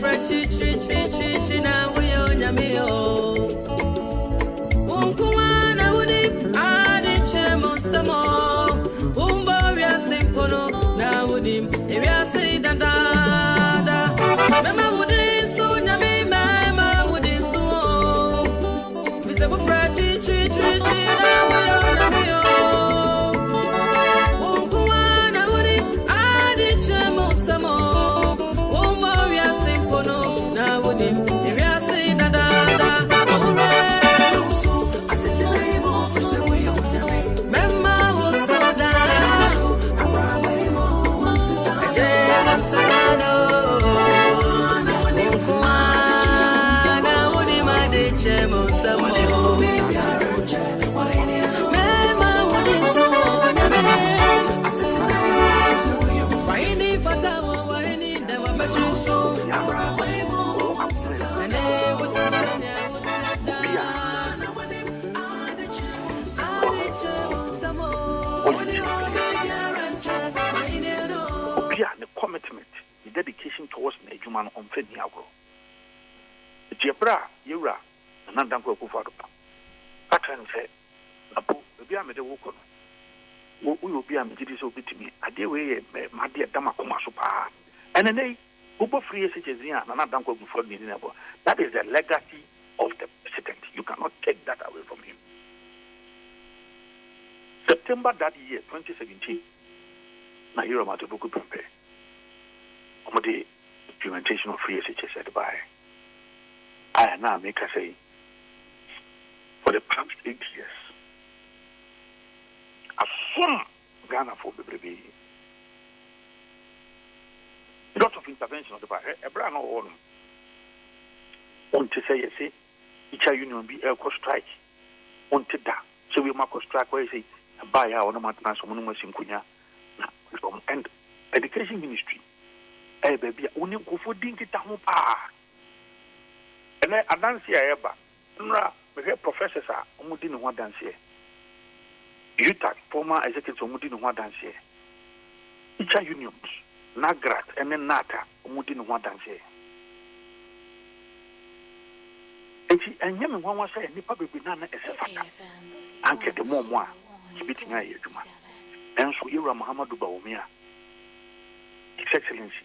Chi na we onyamio. Unkumana udi adi chemo samo. Umba wia simpono na udi wia si dada. Mema udi so nyami mema udi so. We say we fra chi na we onyamio. Unkumana udi adi chemo samo. Commitment, the dedication towards the human on Feniagro. The Diaspora, Yura, and Nandanko Kufado. Patron said, Napo, the Biamade Wokon. We will be a Medis obit me. I dare way, my dear Damakoma Supa. And then Uber free citizen, and Nandanko before the neighbor. That is the legacy of the president. You cannot take that away from him. September that year, 2017, Nahira Matabuku prepare. The implementation of free SHS said by I now make a say for the past 8 years. As soon Ghana for the baby. Lots of intervention of the bar. A brand or want to say each union be a cost strike. Wanted that. So we mark strike where you say buy our no matter someone in Kunya and education ministry. Eh baby, only go for dinky tamu pa. And I dance here, eba. Nra, we have professors are omudi no dance here. UTAC, former executive omudi no dance here. Each unions, Nagrat, and then Nata, omudi no dance here. And Yemen one was saying, Nipa baby nana is a factor. Anke the more speaking I hear. And so you are Muhammadu Baumia. His Excellency.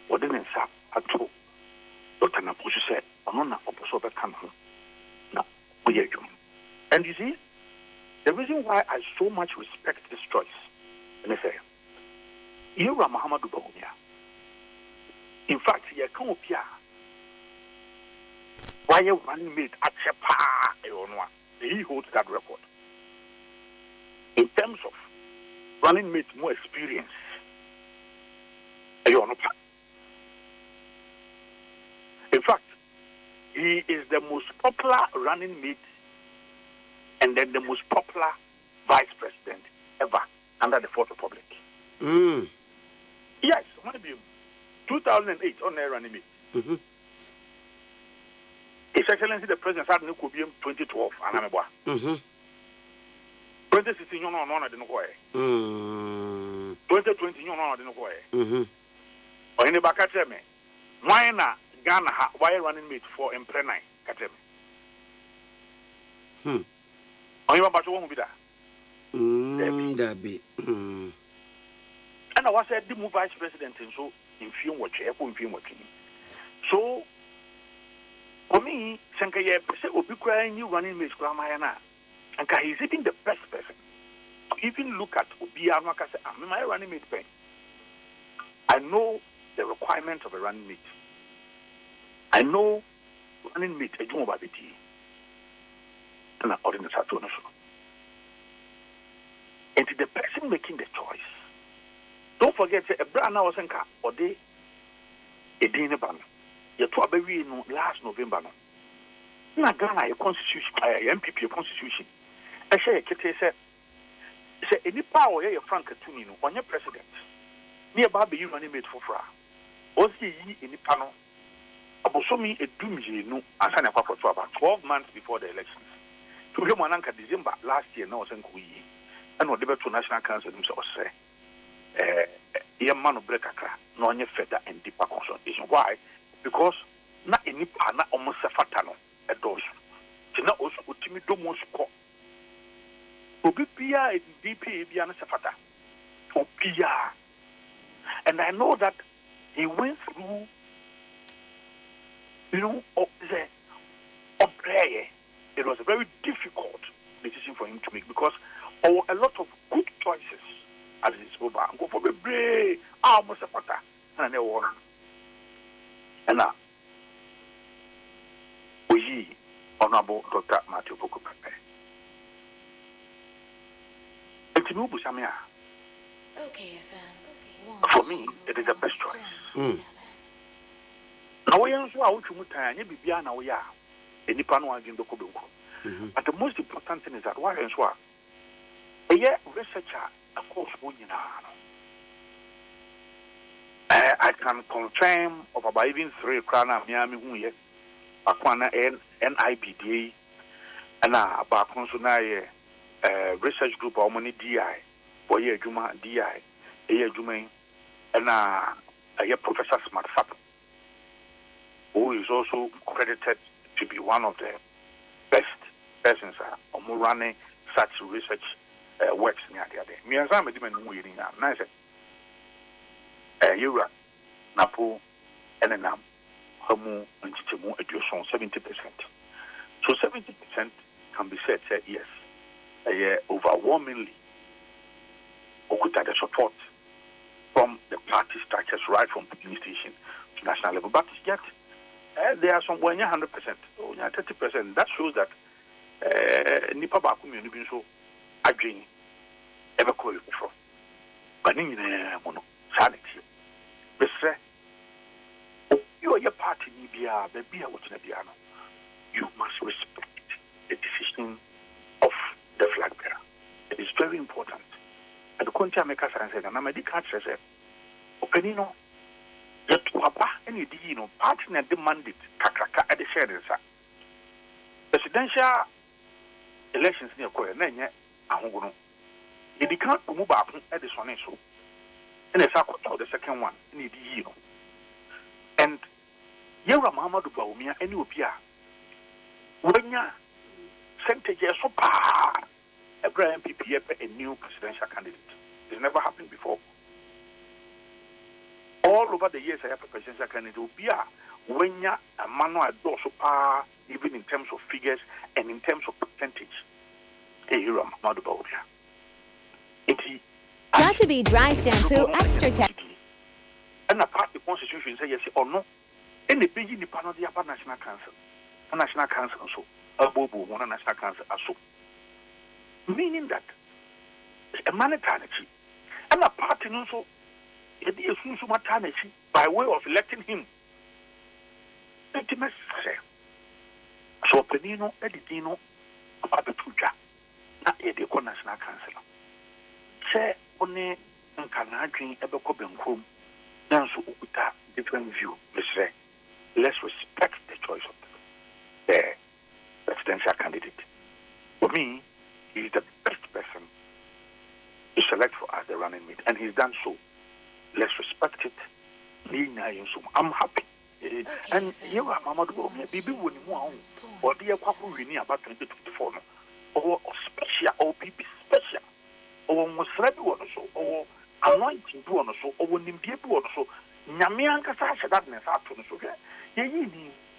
What didn't say at all? Dr. Napusu said, I'm not a Posoba Kanhu. Now, we are you. And you see, the reason why I so much respect this choice, and I say, you are Muhammadu Baumia. In fact, you can't appear. Why you one made at Chepa, he holds that record. In terms of running mate more experience, in fact, he is the most popular running mate and then the most popular vice president ever under the Fourth Republic. Yes, maybe 2008 on the running mate. His Excellency the President had no Kubium 2012 and I'm a 2016 you know I didn't go 2020 you know I didn't go or in the back at me. Why not Ghana why running mate for Imprenai Katemi? Or you about to won't be that? That be. And I was at the vice president and so in film watching, so for me, Sankaya will be crying you running mate Gramayana. And he's even the best person. Even look at Obiama Kasa, I'm my running mate pen. I know the requirements of a running mate. I know running mate a job of it. And according to Saturn. And to the person making the choice. Don't forget a brand now Sanka or day a dinner ban. You told baby last November. Na Ghana a constitution, MPP constitution. I say a kete say any power here Frank Tunino on your president. Near Baby you running mate for fra. Was he in the panel? Abosomi a doomsday no asana kwa for about 12 months before the elections. To him ananka December last year no senku yi. And what to National Council himself say. A man of break no any further and deeper consultation. Why? because na enipa na almost sefata no edos tina osu otimi domo sko obi bia DP bia na sefata obia. And I know that he went through, you know, it was a very difficult decision for him to make because there were a lot of good choices at his mobile. Go for the break, almost a pata, and there were. And now, we Honorable Dr. Matthew Bokupepe. Okay, for me, it is the best choice. Now, we are so now we are. But the most important thing is that why and so a researcher, of course, I can confirm of about even 3 crana Miami Huye, Aquana NIBDA, and about Consonai research group or money DI, for year Juma DI, a year Juma, and a year Professor Smart Sap, who is also credited to be one of the best persons on running such research works near the other. Me and some of them are reading now. Nice. Eura, Napo, and Enam, Hamu, and Chichimu, at your song 70%. So 70% can be said, yes, overwhelmingly, Okuta the support from the party structures right from polling station to national level. But yet, there are some 100%, 30%. That shows that Nipa Bakumi and so agreeing ever call it before. But in mono, sanity. You are your party, you must respect the decision of the flag bearer. It is very important. And the country make us answer, and I'm a decade says, Openino, yet Papa, any party and demanded Kakraka at the share. Presidential elections near Korea, Nanya, Ahogono. You can't move up at the Soneso. And the second one, need and Yara Mama Baumia and Upia. When ya sent a yes so far, Abraham PPF a new presidential candidate. It's never happened before. All over the years I have a presidential candidate Upia. When ya a manual door so far, even in terms of figures and in terms of percentage. Yara Mama Baumia. Got to be dry shampoo extra tech. And a part the constitution say yes or no. And the big in the panel the national council. A national council so a bobo one national council so. Meaning that a manitanity. And a party also it is maternity by way of electing him. Intimacy. So Penino Editino about the future. Not a national council. Say only in Canadian Ebeko Benkum, then so Ukuta different view. Let's respect the choice of the presidential candidate. For me, he is the best person to select for us the running mate, and he's done so. Let's respect it. I'm happy. And you are Mama Bibi when you want, or dear Papa Rini about 2024, or special, or PP special. Or almost ready one or so, or anointing one or so, or when you be one or so, Namianka Sasha that ness out to the sugar. Ye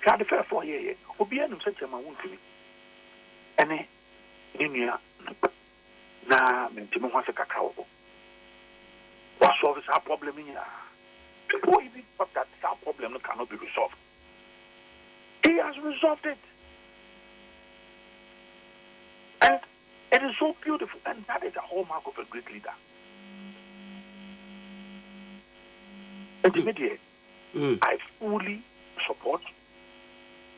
got the fair for ye, or be an such a man to me. And Ninia na Mentimo was a cacao. What solves our problem in ya? People even thought that our problem cannot be resolved. He has resolved it. And it is so beautiful, and that is a hallmark of a great leader. Intermediate, I fully support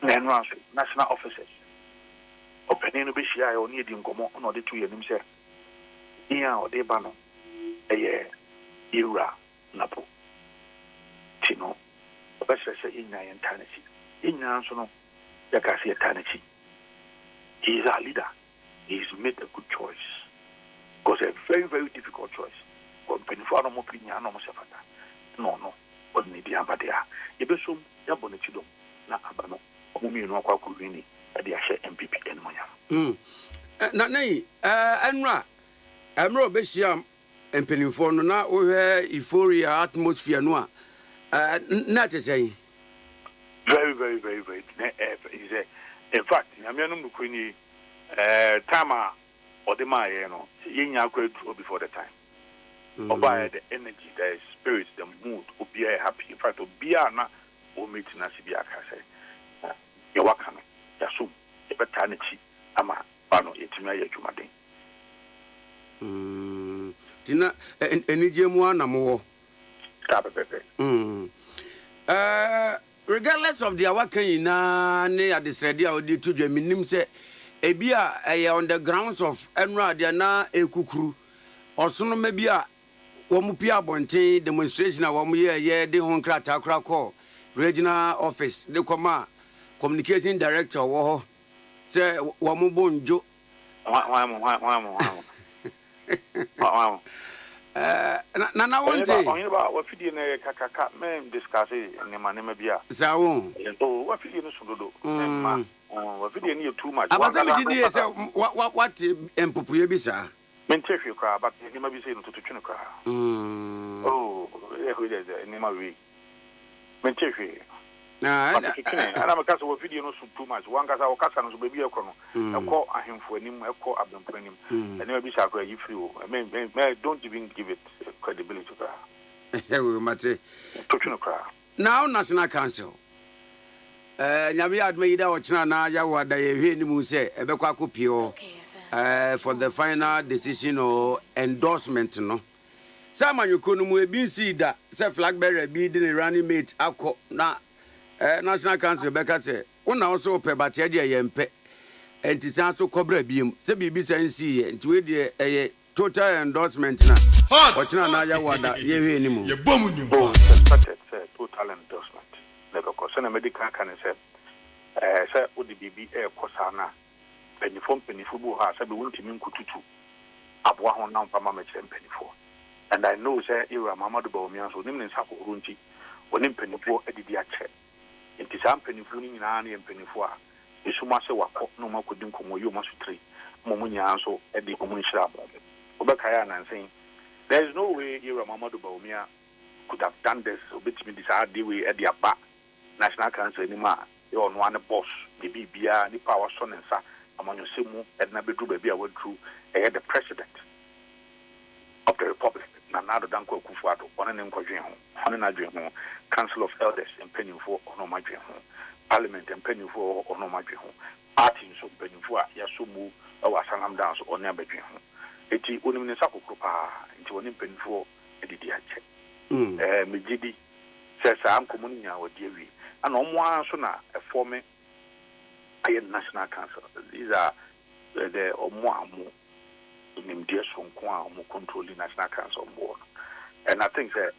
national officers. Opening a bishia or needing Gomo on the 2 years himself. Here or de Bano, a year, Ira, Napo, Tino, the best say in eternity. In Nansono, Yakasi eternity. He is our leader. He's made a good choice. Because a very, very difficult choice. No. But ne di abadea yebesum yabonetidom na abano omumi no akwa kuwini ade ahye MPP enmonya na nei enra emro behia empenimfo no na wohwe euphoria atmosphere no a na tesai very is a in fact nyamianum no kwini time odema ye no yenya akwa before the time oba the energy, the spirit, the mood, be happy. In fact, be na o meet na sibia ka say. You waka no, ya sum, e beta na chi ama ba no etimi aye dwumaden. Tina enije mu ana mo. Ka bebe. Regardless of the awakan na ne adesrede a odi to dwa minim se ebia on the grounds of enra dia na ekukuru osono mabia womu pia bonten demonstration a womu ye de hon krata kra call regional office de koma communication director wo ho se womu bonjo wa na wonte onye ba wa fidie na kakaka men discuss ne manema bia sa wo wa fidie no sudodo ma wa fidie ni too much abasa mi di se what empopuye bi sa Mentefi cry, but you might be saying to Tuna cry. Oh, any my way. Mentefi. And I'm a castle of video too much. One cast our cast will be a chrono. I call him for him, I call up them for him. And never be sacred if you don't even give it credibility to cry. Mate. Tuna cry. Now, National Council. Nyami admeida ochina na ya wada ye ni mu se ebekwa kopio for the final decision or endorsement no sama nyukonu mu ebi si da se flag bearer bi di ne running mate akọ na National Council beka se una also pe batia de yempe entisan so kobra biem se bibi sansi ye nti we de total endorsement na ochina na ya wada ye hwe ni mu ye bomu nyumba total endorsement because na medical can say odi bibi kosana penifo bu ha say be wontimi nkututu aboa ho na mpa ma kire penifo and I know say era Mamadu Bawumia so nim ne nsako runti woni penifo adidi ache nti sam penifo ni nyina na penifo a esuma se wakọ no makodi nkomo yo masutri momunya so edi komunhira abo obekaya na nsen there is no way era Mamadu Bawumia could have done this obetimi decide way edi aba National Council ni ma e on one boss the bibia ni power son nsa amanyo semu edna bedru ba bia wadru the president of the republic na nado danko akufuado one ne nkodwen ho one na dwen ho council of elders empanifo ono madwen ho parliament empanifo ono madwen ho party so empanifo a yasomu awa sangam dance ono abedwen ho eti onim ne sakokro pa enti one empanifo edidi ache megidi sesa amkomuni nya wodi awi and omo so na form a National Council. These are the omo in the sonko controlling National Council board. And I think that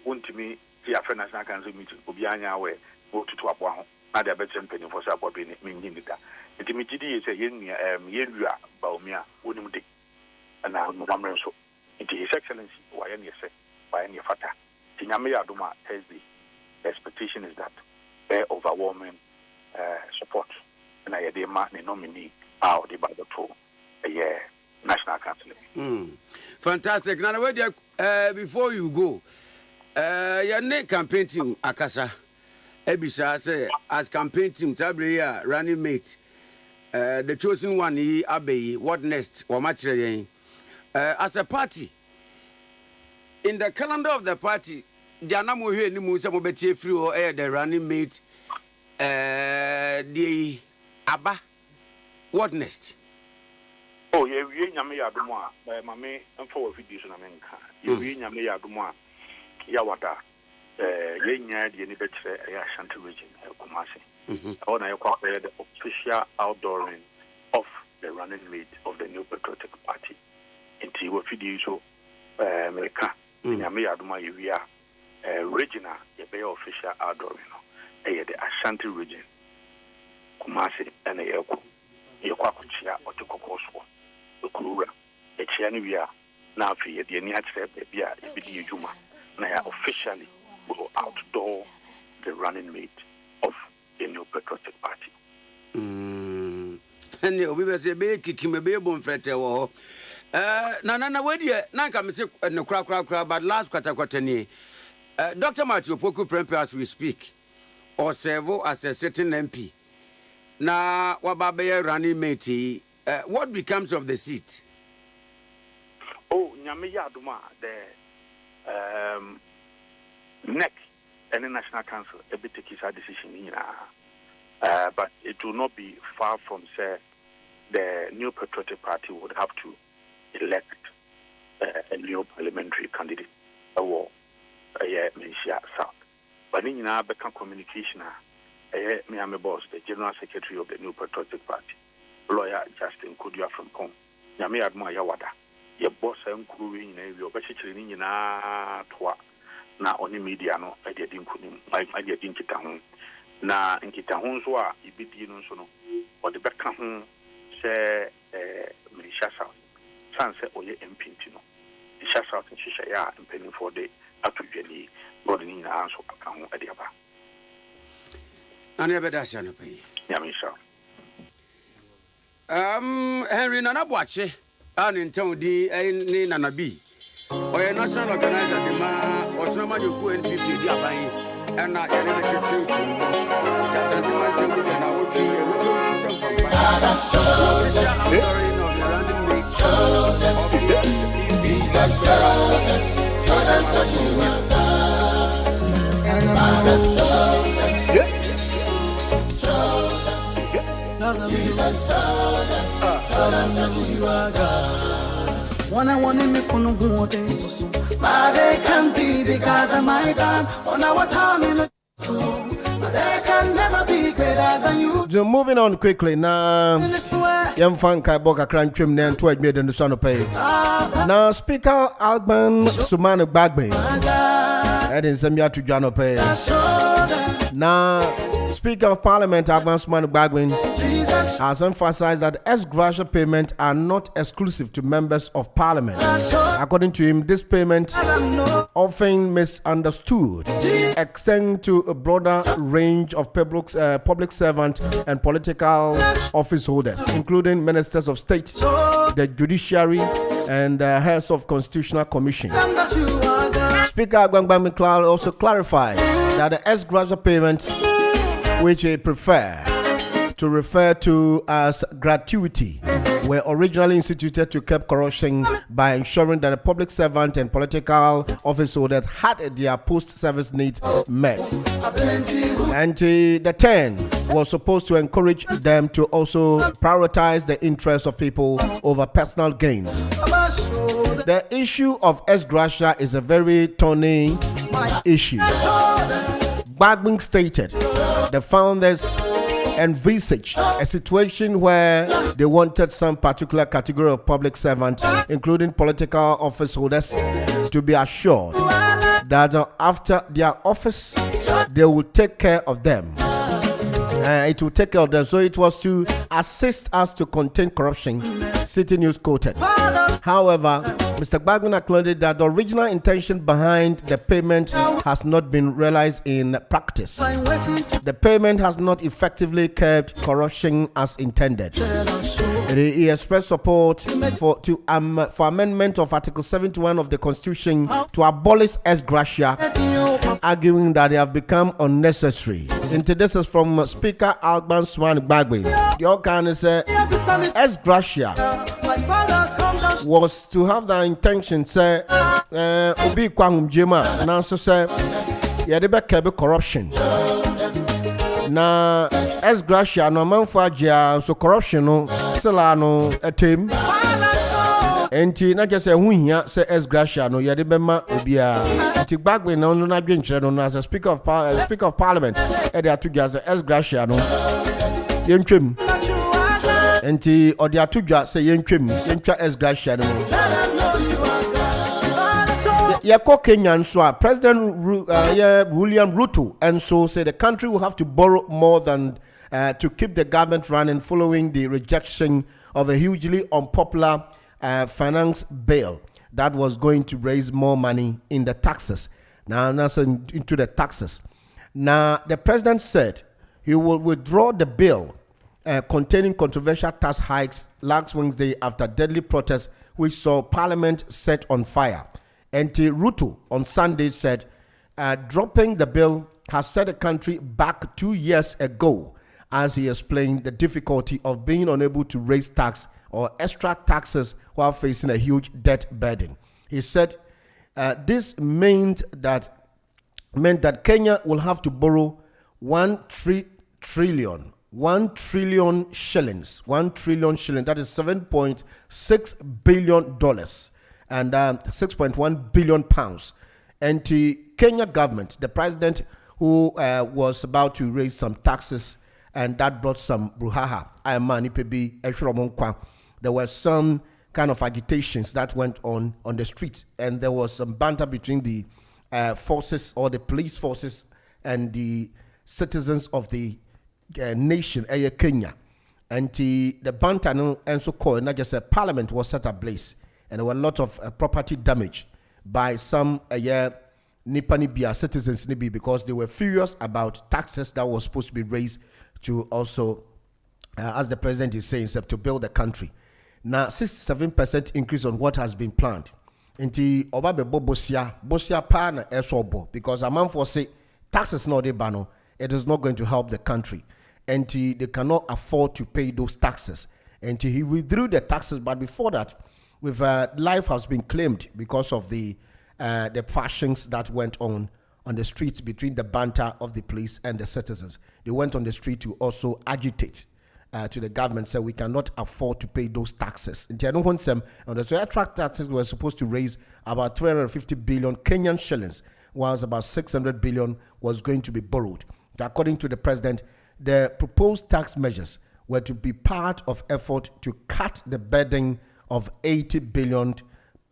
ultimately the National Council meeting obianya we go to abwa na the better penny for support being minida. Intimidity is a yenua Bawumia wonim de and now no so it is excellency why any say by any fata. Tinyame aduma Thursday. The expectation is that overwhelming support and I had a man nominee out the by the tour National Council. Fantastic. Now, before you go, your name campaign team Akasa Ebisa say as campaign team Sabria running mate, the chosen one he Abbey, what next or match as a party in the calendar of the party. The anamu here ni musa mo betie free or the running mate the aba what next oh ye nyame ya domo a mame emfo video so na menka ye nyame ya domo a ya wada ye nya de ni betre ya Ashanti region Kumasi ona ye kwa the official outdooring of the running mate of the New Patriotic Party inti wo video so meka nyame ya domo ye wi a regional ye official outdooring no the Ashanti region Kumasi and Yeko Yakwakuchia or the Kokoso Kurura Echiani via Nafi the Niat Bia Ibidi Juma Naya officially will outdoor the running mate of the New Patriotic Party. And we were saying, "Kicking a baby on Frete." Nana, where do you come say no crack, but last quarter, Dr. Matthew Poku Prempe as we speak, or servo as a certain MP. Now, Wababe running mate, what becomes of the seat? Oh, Nyamiya Duma, the NEC and the National Council, a bit take his decision, but it will not be far from, say, the New Patriotic Party would have to elect a new parliamentary candidate or Malaysia South. But in our become communication, Miami Boss, the General Secretary of the New Patriotic Party, lawyer Justin Kudia from Kong, Yami Adma Yawada, your boss and crew in your Bashichin in a toa, na only media no idea didn't idea didn't na in Kitahonzwa, Ibidino Sono, or the Beckham say Malaysia South. Sanse oye empintino. The Shah South and Shishaya and penny for the Atujeli, Bodin answer account at the Abba. I never does an opinion. Yamisha. Henry Nanabuache, and in town D. Nanabi, or a national organizer, the man was no man you go and people, and not never to shoot. Just until I would be One I want to make on who so but they can be because of my God on our time in the but they can never be greater than you. Moving on quickly now. Young fan Kaiboka Cran Trim Nan to admit in the son of pay. Now, Speaker Alban Sumana Bagbe. And in Samia to Jano Pay. Now, Speaker of Parliament Alban Sumana Bagwin has emphasized that ex-gratia payments are not exclusive to members of Parliament. According to him, this payment, often misunderstood, extend to a broader range of public servants and political office holders, including ministers of state, the judiciary, and heads of constitutional commission. Speaker Agbangbang Miklau also clarified that the ex-gratia payment, which he prefer to refer to as gratuity, were originally instituted to curb corruption by ensuring that the public servant and political office holders had their post-service needs met. And the 10 was supposed to encourage them to also prioritize the interests of people over personal gains. The issue of ex-gratia is a very thorny issue. Bagbing stated the founders envisaged a situation where they wanted some particular category of public servants, including political office holders, to be assured that after their office, they will take care of them. It will take care of them. So it was to assist us to contain corruption, City News quoted. However, Mr. Bagwin acknowledged that the original intention behind the payment has not been realized in practice. The payment has not effectively curbed corruption as intended. He expressed support for amendment of Article 71 of the Constitution to abolish ex-gratia, arguing that they have become unnecessary. Into this is from Speaker Alban Swan Bagwin. The organ said ex-gratia was to have the intention say obi kwam jema na so say ye de be kebe corruption na ex-gratia no manfo agia so corruption no sila no etem enti na je say hu hia say ex-gratia no ye de be ma obia enti Gbagbe na no na dwenkyere no as a speaker of parliament e dey atu gas ex-gratia no yentwem enti odi atudwa say yentwem yentwa ex-gratia no Yako Kenyan so President William Ruto and so say the country will have to borrow more than to keep the government running following the rejection of a hugely unpopular finance bill that was going to raise more money in the taxes. Now, that's into the taxes. Now, the president said he will withdraw the bill containing controversial tax hikes last Wednesday after deadly protests which saw Parliament set on fire. And Ruto on Sunday said dropping the bill has set the country back 2 years ago, as he explained the difficulty of being unable to raise tax or extra taxes while facing a huge debt burden. He said this meant that Kenya will have to borrow 1 trillion shillings, that is $7.6 billion and 6.1 billion pounds. And the Kenya government, the president who was about to raise some taxes, and that brought some brouhaha. There were some kind of agitations that went on the streets, and there was some banter between the forces or the police forces and the citizens of the nation, Kenya. And the banter and so called, not just a parliament was set ablaze, and there were a lot of property damage by some Nipani citizens because they were furious about taxes that was supposed to be raised to also, as the president is saying, to build the country. Now, 67% increase on what has been planned. Inti obabebo bosia pa na esobo, because a man for say taxes not de bano, it is not going to help the country, and they cannot afford to pay those taxes. And he withdrew the taxes, but before that, with life has been claimed because of the factions that went on the streets between the banter of the police and the citizens. They went on the street to also agitate to the government, said we cannot afford to pay those taxes. And the attract taxes were supposed to raise about 350 billion Kenyan shillings, whilst about 600 billion was going to be borrowed. According to the president, the proposed tax measures were to be part of effort to cut the burden of $80 billion,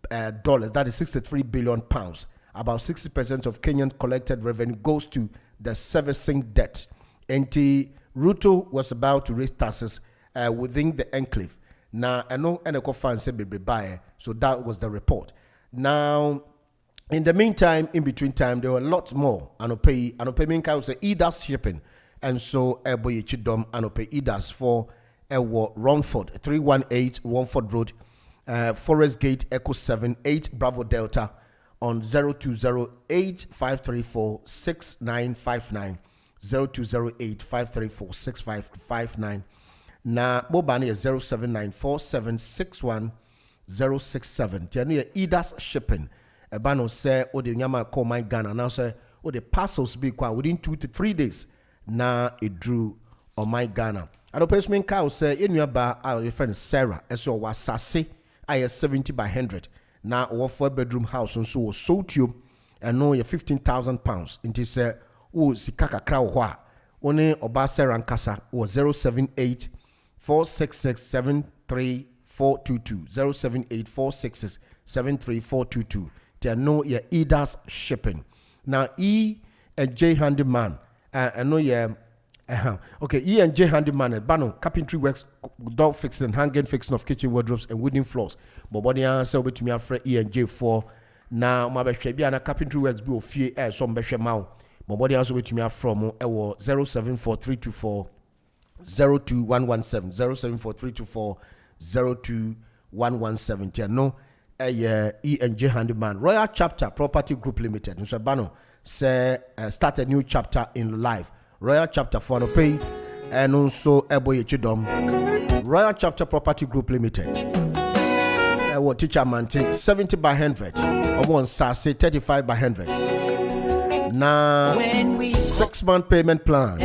that is 63 billion pounds. About 60% of Kenyan collected revenue goes to the servicing debt. And Ruto was about to raise taxes within the enclave. Now, I know Eneko fans said so that was the report. Now, in the meantime, in between time, there were lots more. Anope Minka was EDAS shipping. And so, Eboye Chidom, Anope EDAS for Romford, 318 Romford Road, Forest Gate, Echo 78, Bravo Delta, on 0208-534-6959. 0208-534-6559. Na mobile is 0794-761-067. Tianu EDAS shipping. Ebano say ode nyama call my Ghana. Now say the parcels be qua within 2 to 3 days. Na it drew on my Ghana. I don't pay cow say in your bar our friend Sarah so was sassy. I have 70 by 100. Now our 4-bedroom house and so was sold to you and know you 15,000 pounds. It is sikaka kraw hwa one oba Sarah Nkasa was 078 466 73422 078 466 73422. They know your EDAS shipping. Now E and J handyman I know your okay, E and J handyman at Bano carpentry works, door fixing, hanging fixing of kitchen wardrobes and wooden floors. But body answer with me after E and J 4. Now my baby and carpentry works be fear air some beshe mouth. My body answer with me from 074324 02117 074324 02117. No E and J handyman Royal Chapter Property Group Limited. Mr. Bano say start a new chapter in life. Royal Chapter for the pay and also Eboye Chidom. Royal Chapter Property Group Limited. What teacher man take 70 by 100. Or one say 35 by 100. Now 6-month payment plan.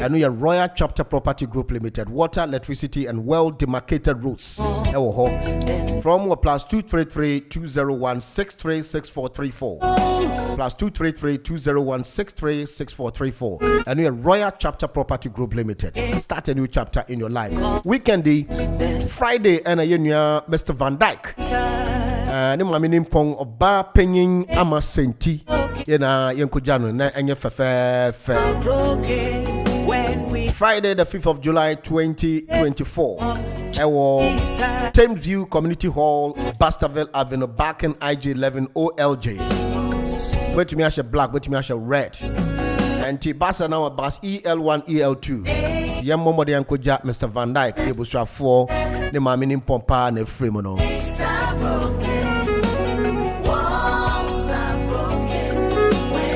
And we are Royal Chapter Property Group Limited. Water, electricity, and well demarcated routes. From +233 201 636434. +233 201 636434. And we are Royal Chapter Property Group Limited. Start a new chapter in your life. Weekendy, Friday, and Mr. Van Dyke. Nimamini Pong Oba Penning Ama Senti. Yena Yankujano na enye fefe. Friday the 5th of July 2024. Thames View Community Hall, Baskerville Avenue, Barking IG 11 OLJ. Wait me a black, wait me a red. And T-Basa now a bus EL1, EL2. Yam Momo de Uncle Jack, Mr. Van Dyke, able to have 4, the Mammy Pompa and a Fremono.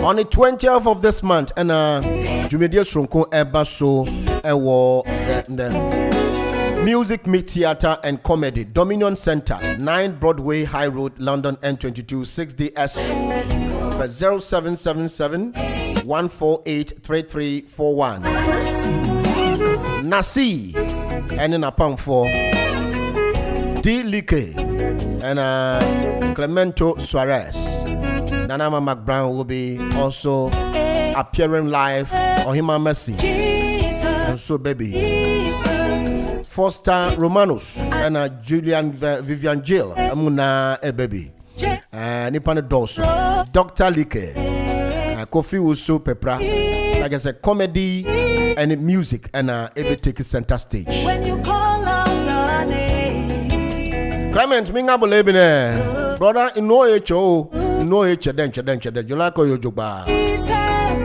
On the 20th of this month, and Jumedia Sronko Ebaso, the Music, Meet Theatre and Comedy, Dominion Center, 9 Broadway High Road, London, N22, 6DS, 0777 148 3341. Nasi, and in a pump for D. Like and Clemento Suarez. Nanama McBrown will be also appearing live on Hima Mercy. And so, baby. Foster Romanus and Julian Vivian Jill. Amuna baby. Nipane Doso. Dr. Like. Kofi Uso Pepra. Like I said, comedy and music and every take center stage. When you call out the name. Clement, minga bolebine. Brother, in no HO. No denche. You like your job.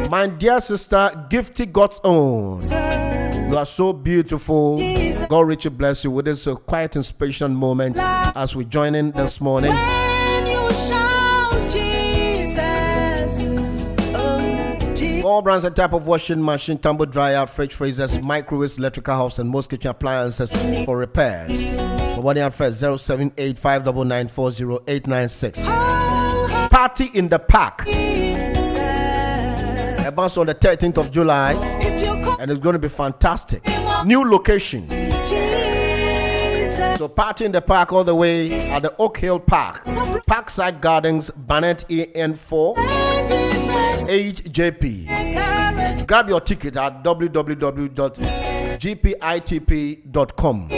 My dear sister, Gifty God's own. You are so beautiful. God richly bless you with this quiet inspiration moment as we join in this morning. When you shout Jesus, all brands and type of washing machine, tumble dryer, fridge freezers, microwaves, electrical house, and most kitchen appliances for repairs. For one year first 078-599-40896. Party in the Park. A bounce on the 13th of July, and it's going to be fantastic. New location. So Party in the Park all the way at the Oak Hill Park, Parkside Gardens, Barnet EN4 8JP. Grab your ticket at www.gpitp.com.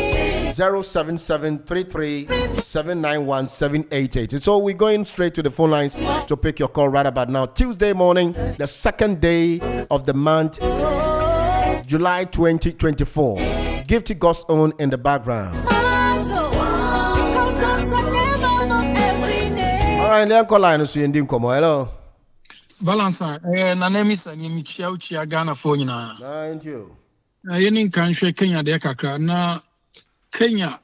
07733791788. So we're going straight to the phone lines to pick your call right about now. Tuesday morning, the second day of the month, July 2024. Gifty God's own in the background. All right, the uncle line is in Dinkomo. Hello. Balance. My name is Michelle Ghana for you. Thank you. I can't Kenya de kakra na Kenya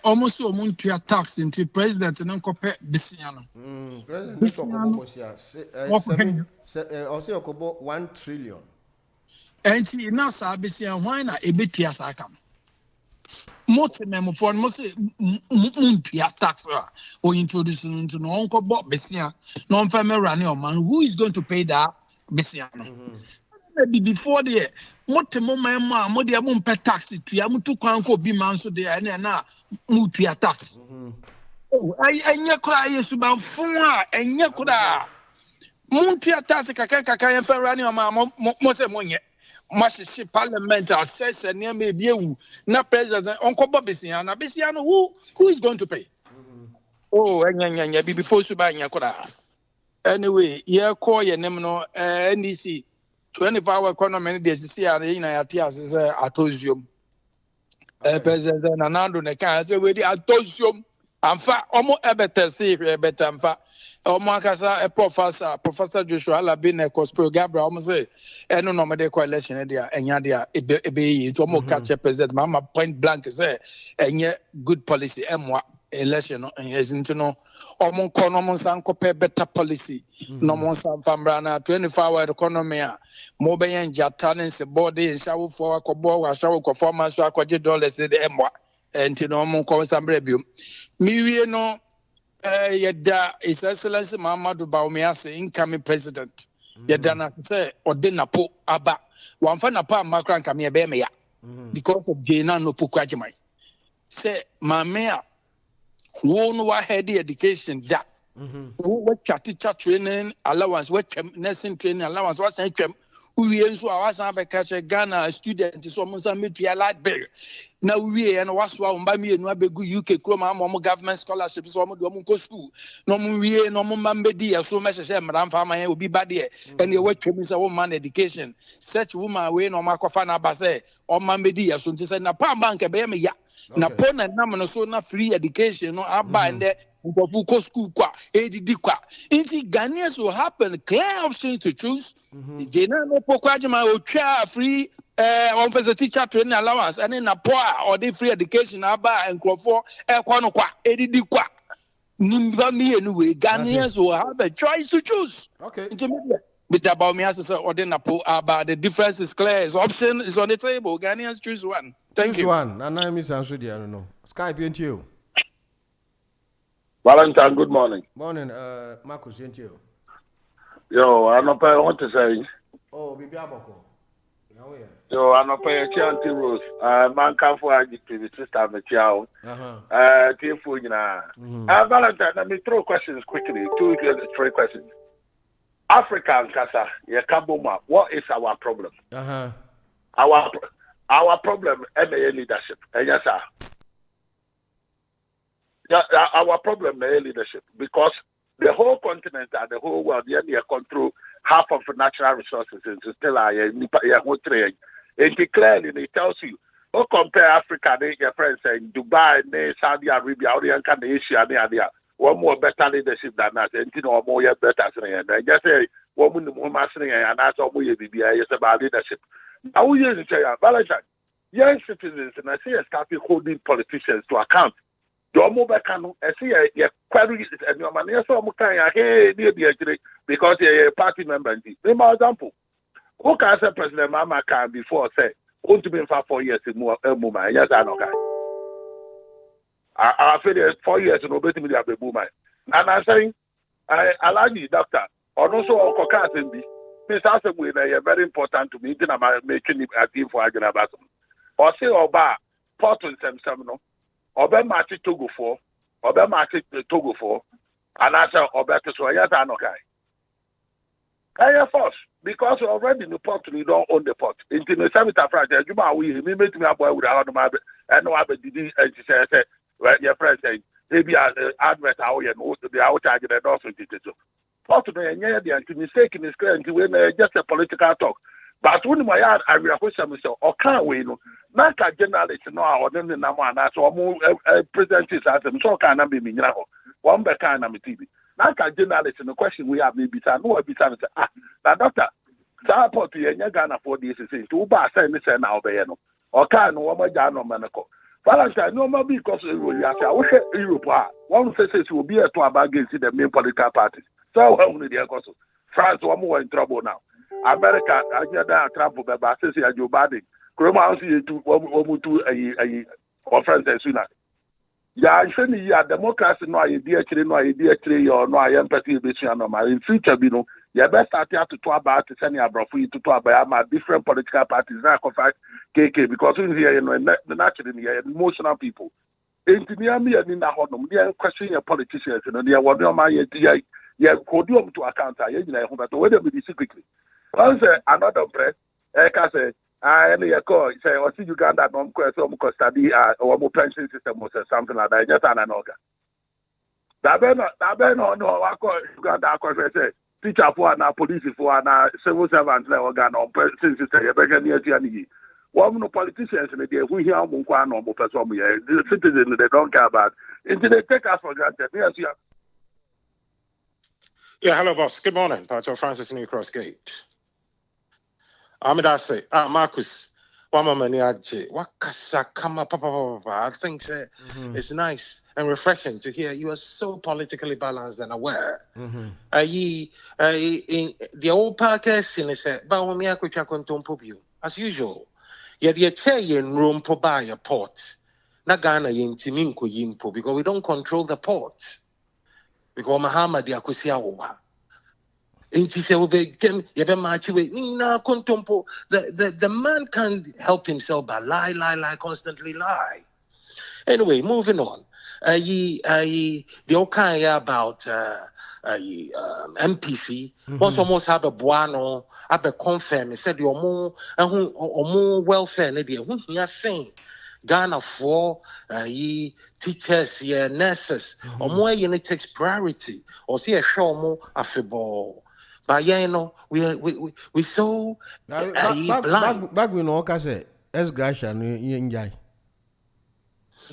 almost so to your tax into president and uncle Bisiano. Also, 1 trillion. And she now Sabisian, why not a bit Tiasakam? Most for most your tax or introducing into no uncle Bob Bisia, non family running man. Who is going to pay that Bisiano? Maybe before the what moment, more the amount per taxi to Yamutu Kanko be man so they are now move your tax. Oh, I cry is about 4 and Yakura Muntia tax, Kaka and Ferrani or Mosemonia. Must Parliament says and near me you, not President Uncle Bobisiana. Bisiano, who is going to pay? Oh, and before Suban Yakura. Anyway, yeah, call your name no NDC. 24-hour economy days see in Atias is atosium. President Nanando Nekan say we atosium. And fa almost better see better and fa. Omakasa a Professor Joshua Labine Cospro Gabriel almost say no normal coalition there and yadia ebe to mo catch President Mama point blank say and good policy emwa election isn't no omon kono san kope better policy no mon san fambrana 24-hour economy mo be yan jatanen se body in shawo for akobo wa shawo ko former so akwaje dollars de emwa enti no mon ko sambre biom mi wie no yeda His Excellency Muhammadu Bawumia incoming president yeda na say odinapo aba wan fa na pa makran kamia be me ya because of Jena no pokwajimai say mamea won wa head education that what teacher training allowance what nursing training allowance what say we enso awasan be catch Ghana student so mo san metua library na we and was wa mba me enu abegu UK kroma mo government scholarship so mo do mo go school no mo we no mo mambedi so me hye mra mfa ma obi ba de and ye watwem say woman education such woman we no makofa na ba say o mambedi so nti say na pa bank be me ya na pona nam no so na free education no aba and Nkofu ko school kwa, ADD kwa. Inti Ghanaians will have a clear option to choose. Jena no pokwa jama ocha free one person teacher training allowance and then a poor or the free education aba and nkrofo kwano kwa ADD kwa. Nimba me anyway. Ghanaians will have a choice to choose. Okay. But about me as or then about the difference is clear. His option is on the table. Ghanaians choose one. Thank you. One. And I miss answer the I don't know. Skype into you. Valentine, good morning. Morning, Marcus into you. Yo, I know I want to say. Oh, Bibi Aboko. Yo, I know pay Chianti Rose. Man come for the sister me chiao. Tifu Valentine, let me throw questions quickly. 2 3 questions. Africa and Kasa, Yakabuma, what is our problem? Our problem MA leadership. Yes, sir. Yeah, our problem is leadership because the whole continent and the whole world they control half of the natural resources and still are and clearly it tells you don't compare Africa and your friends in Dubai, Saudi Arabia, or Asia, one more better leadership than us, and more better and just say one more mastering and that's all we be about leadership. Now we use Valentine, young citizens and I see a starting holding politicians to account. Domo Bekano, I see a query and your man, yes, because you're a party member. Name an example. Who can say President Mama can before say, want to be for 4 years in more Muma? Yes, I know. I feel 4 years in obey me, the Buma. And I'm saying, I like you, doctor, or also on Coca and B. Miss Assembly, they are very important to me. Then I'm making it a team for Aganabatum. Or say, or bar, Portland, some. Obe market Togo for, Obe market Togo for, and I said Obe to Soya Tanokai. I force because already in the port we don't own the port. In the Summit of Friday, you might we made me a boy with our and no other did and she said, well, your friend saying, maybe advert how you know to be outside the North with it. Port to the mistake in his current when just a political talk. But when my yard, I will question myself, or can't we know? Not a journalist, no, or then the number, and that's all more present is as them, so can I be me now. One better kind of TV. Not a journalist, and the question we have maybe, no, be time to now, doctor, support to you, Ghana for this is to buy send this and now, or can no more Jano Manaco. Valentine, no more because I wish Europe, one says it will be a to against the main political parties. So, only the Apostle. France, one more in trouble now. America, I hear that Trump will be back. Since Joe Biden, Chroma see to a conference as soon as. Yeah, I'm saying, yeah, democracy, no idea, no idea, or no empathy between them. In future, you know, you best start to talk about to send your brother to talk about different political parties, not conflict KK, because in here, you know, naturally, emotional people. In me and in the home, they are questioning your politicians, and they are what my yeah, podium to account. I know, but whether we secretly. Once another press, I can say, I call say, or see Uganda don't question study or more pension system or something like that. Just an organ. That no, I call Uganda, say, teacher for and police for and civil servants organ or pension system. You better near Tiani. One no politicians in the day who hear Mukwan or Mopasom, the citizens they don't care about. Until they take us for granted. Yes, yeah. Yeah, hello, boss. Good morning. Pato Francis New Cross Gate. Amidase, Marcus, Wamamaniaje, Wakasa Kama Papa. I think it's nice and refreshing to hear you are so politically balanced and aware. In the old podcast, in the Bawamia Kuchakontompu, as usual. Yet the chair in room po buy a port. Nagana yin Timinko Yimpo, because we don't control the port. Because Muhammad Yakusiawa. The man can't help himself but lie, constantly lie. Anyway, moving on. The okay about MPC once almost have a buano, have a confirm. He said you're more welfare. Who he saying Ghana for teachers, nurses, or more it takes priority, or see a show more affable. But yeah, you know, we so back we know, Kase, as Grasha, Yinjai.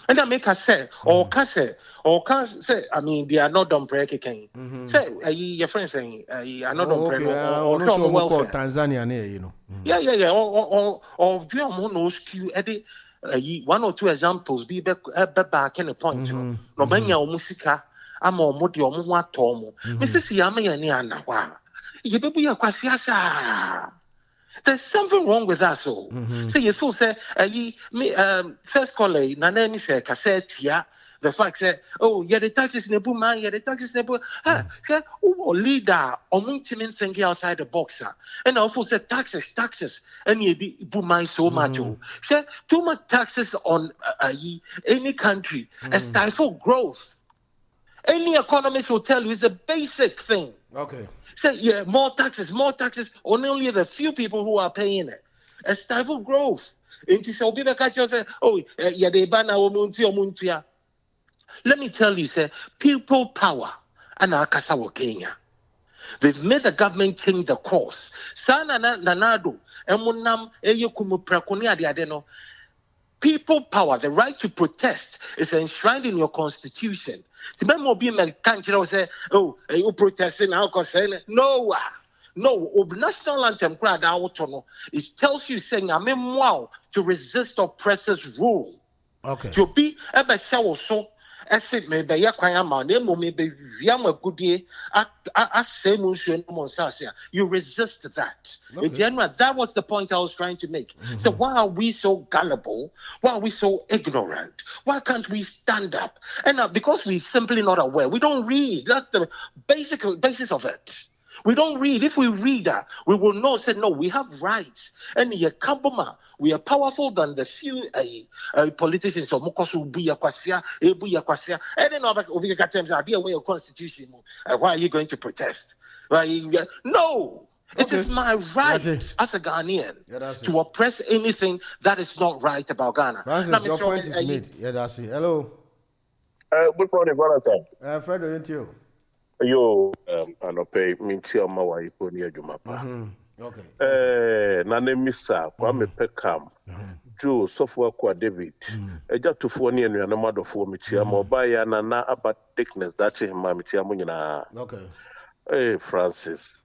And I make her say, or can say, I mean, they are not done breaking. Say, your friend saying, are not done breaking. Or welfare. Tanzania, you know. Yeah. Or do you want no skew, Eddie? 1 or 2 examples be back in a point, you know. No mania or musica, I'm more modi or more tomo. Mrs. Yama and Yana. You be a quasiasa. There's something wrong with us all. So you feel say, first colleague, Nana say, cassette, yeah. The fact that, oh, yeah, the taxes in the boom, man, yeah, the taxes in the boom. Oh, leader, or thinking outside the box. And also said taxes, and you boom, man, so much. Too much taxes on any country, stifle growth. Any economist will tell you it's a basic thing. Okay. Say, yeah, more taxes, only the few people who are paying it. Stifle growth. And so people catch you say, oh, yeah, they ban our muntia. Let me tell you, sir, people power and Akasawa Kenya. They've made the government change the course. Sana nanado, emunam eyekumu prakonia diadeno. People power, the right to protest, is enshrined in your constitution. No, you protesting how concern? No. National anthem it tells you saying I'm wow to resist oppressors' rule. Okay. To be a so as it may be a crime, maybe Yama Goodie, you resist that. Okay. In general, that was the point I was trying to make. So why are we so gullible? Why are we so ignorant? Why can't we stand up? And because we're simply not aware, we don't read. That's the basis of it. We don't read. If we read that, we will know, say, no, we have rights. And we are powerful than the few politicians. So, and then we got terms idea where your constitution. Why are you going to protest? No. It is my right as a Ghanaian to oppress anything that is not right about Ghana. Francis, your point is made. Yeah, that's it. Hello. Good morning, Valentine. Fred, ain't you? Yo, anope minti oma wa ipo ni adwumapa. Okay. Na ne misa kwa me pekam. Joe sofo kwa David. Eja tofo ni enu na madofo mitia ma oba ya na about thickness that him ma mitia mo nyina. Okay. Francis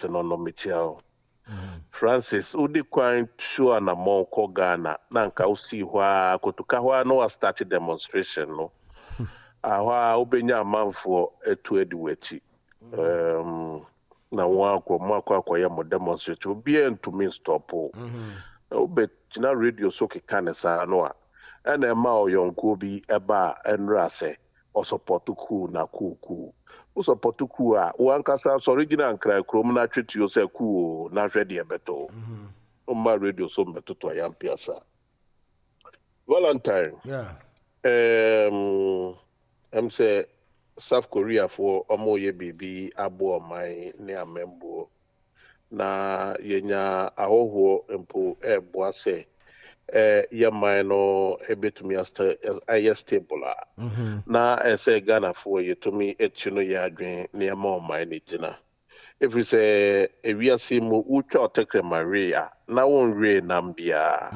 no mitia o. Francis udi kwan sure na monko Ghana na nka usi hwa kotuka hwa no start demonstration no. Ahwa ubenya amanfo etu ediwechi na mwako ya mo demonstrate obi entumi stop obe tina radio so kekane sa no a ena ma oyonko bi eba enra se o support ku na ku o support ku a wankasa so original nkra krom na twetio se ku na hwede ebeto o ma radio so metoto ya mpiasa Valentine I'm say South Korea for omoye bibi abo my near membo na yenya ahoho empo ebo ase ya no ebetumi stable na ese Ghana for yetumi etuno ya adwen near ma my ni gina if we say ewiase mu ucha otekre Maria na won re nambia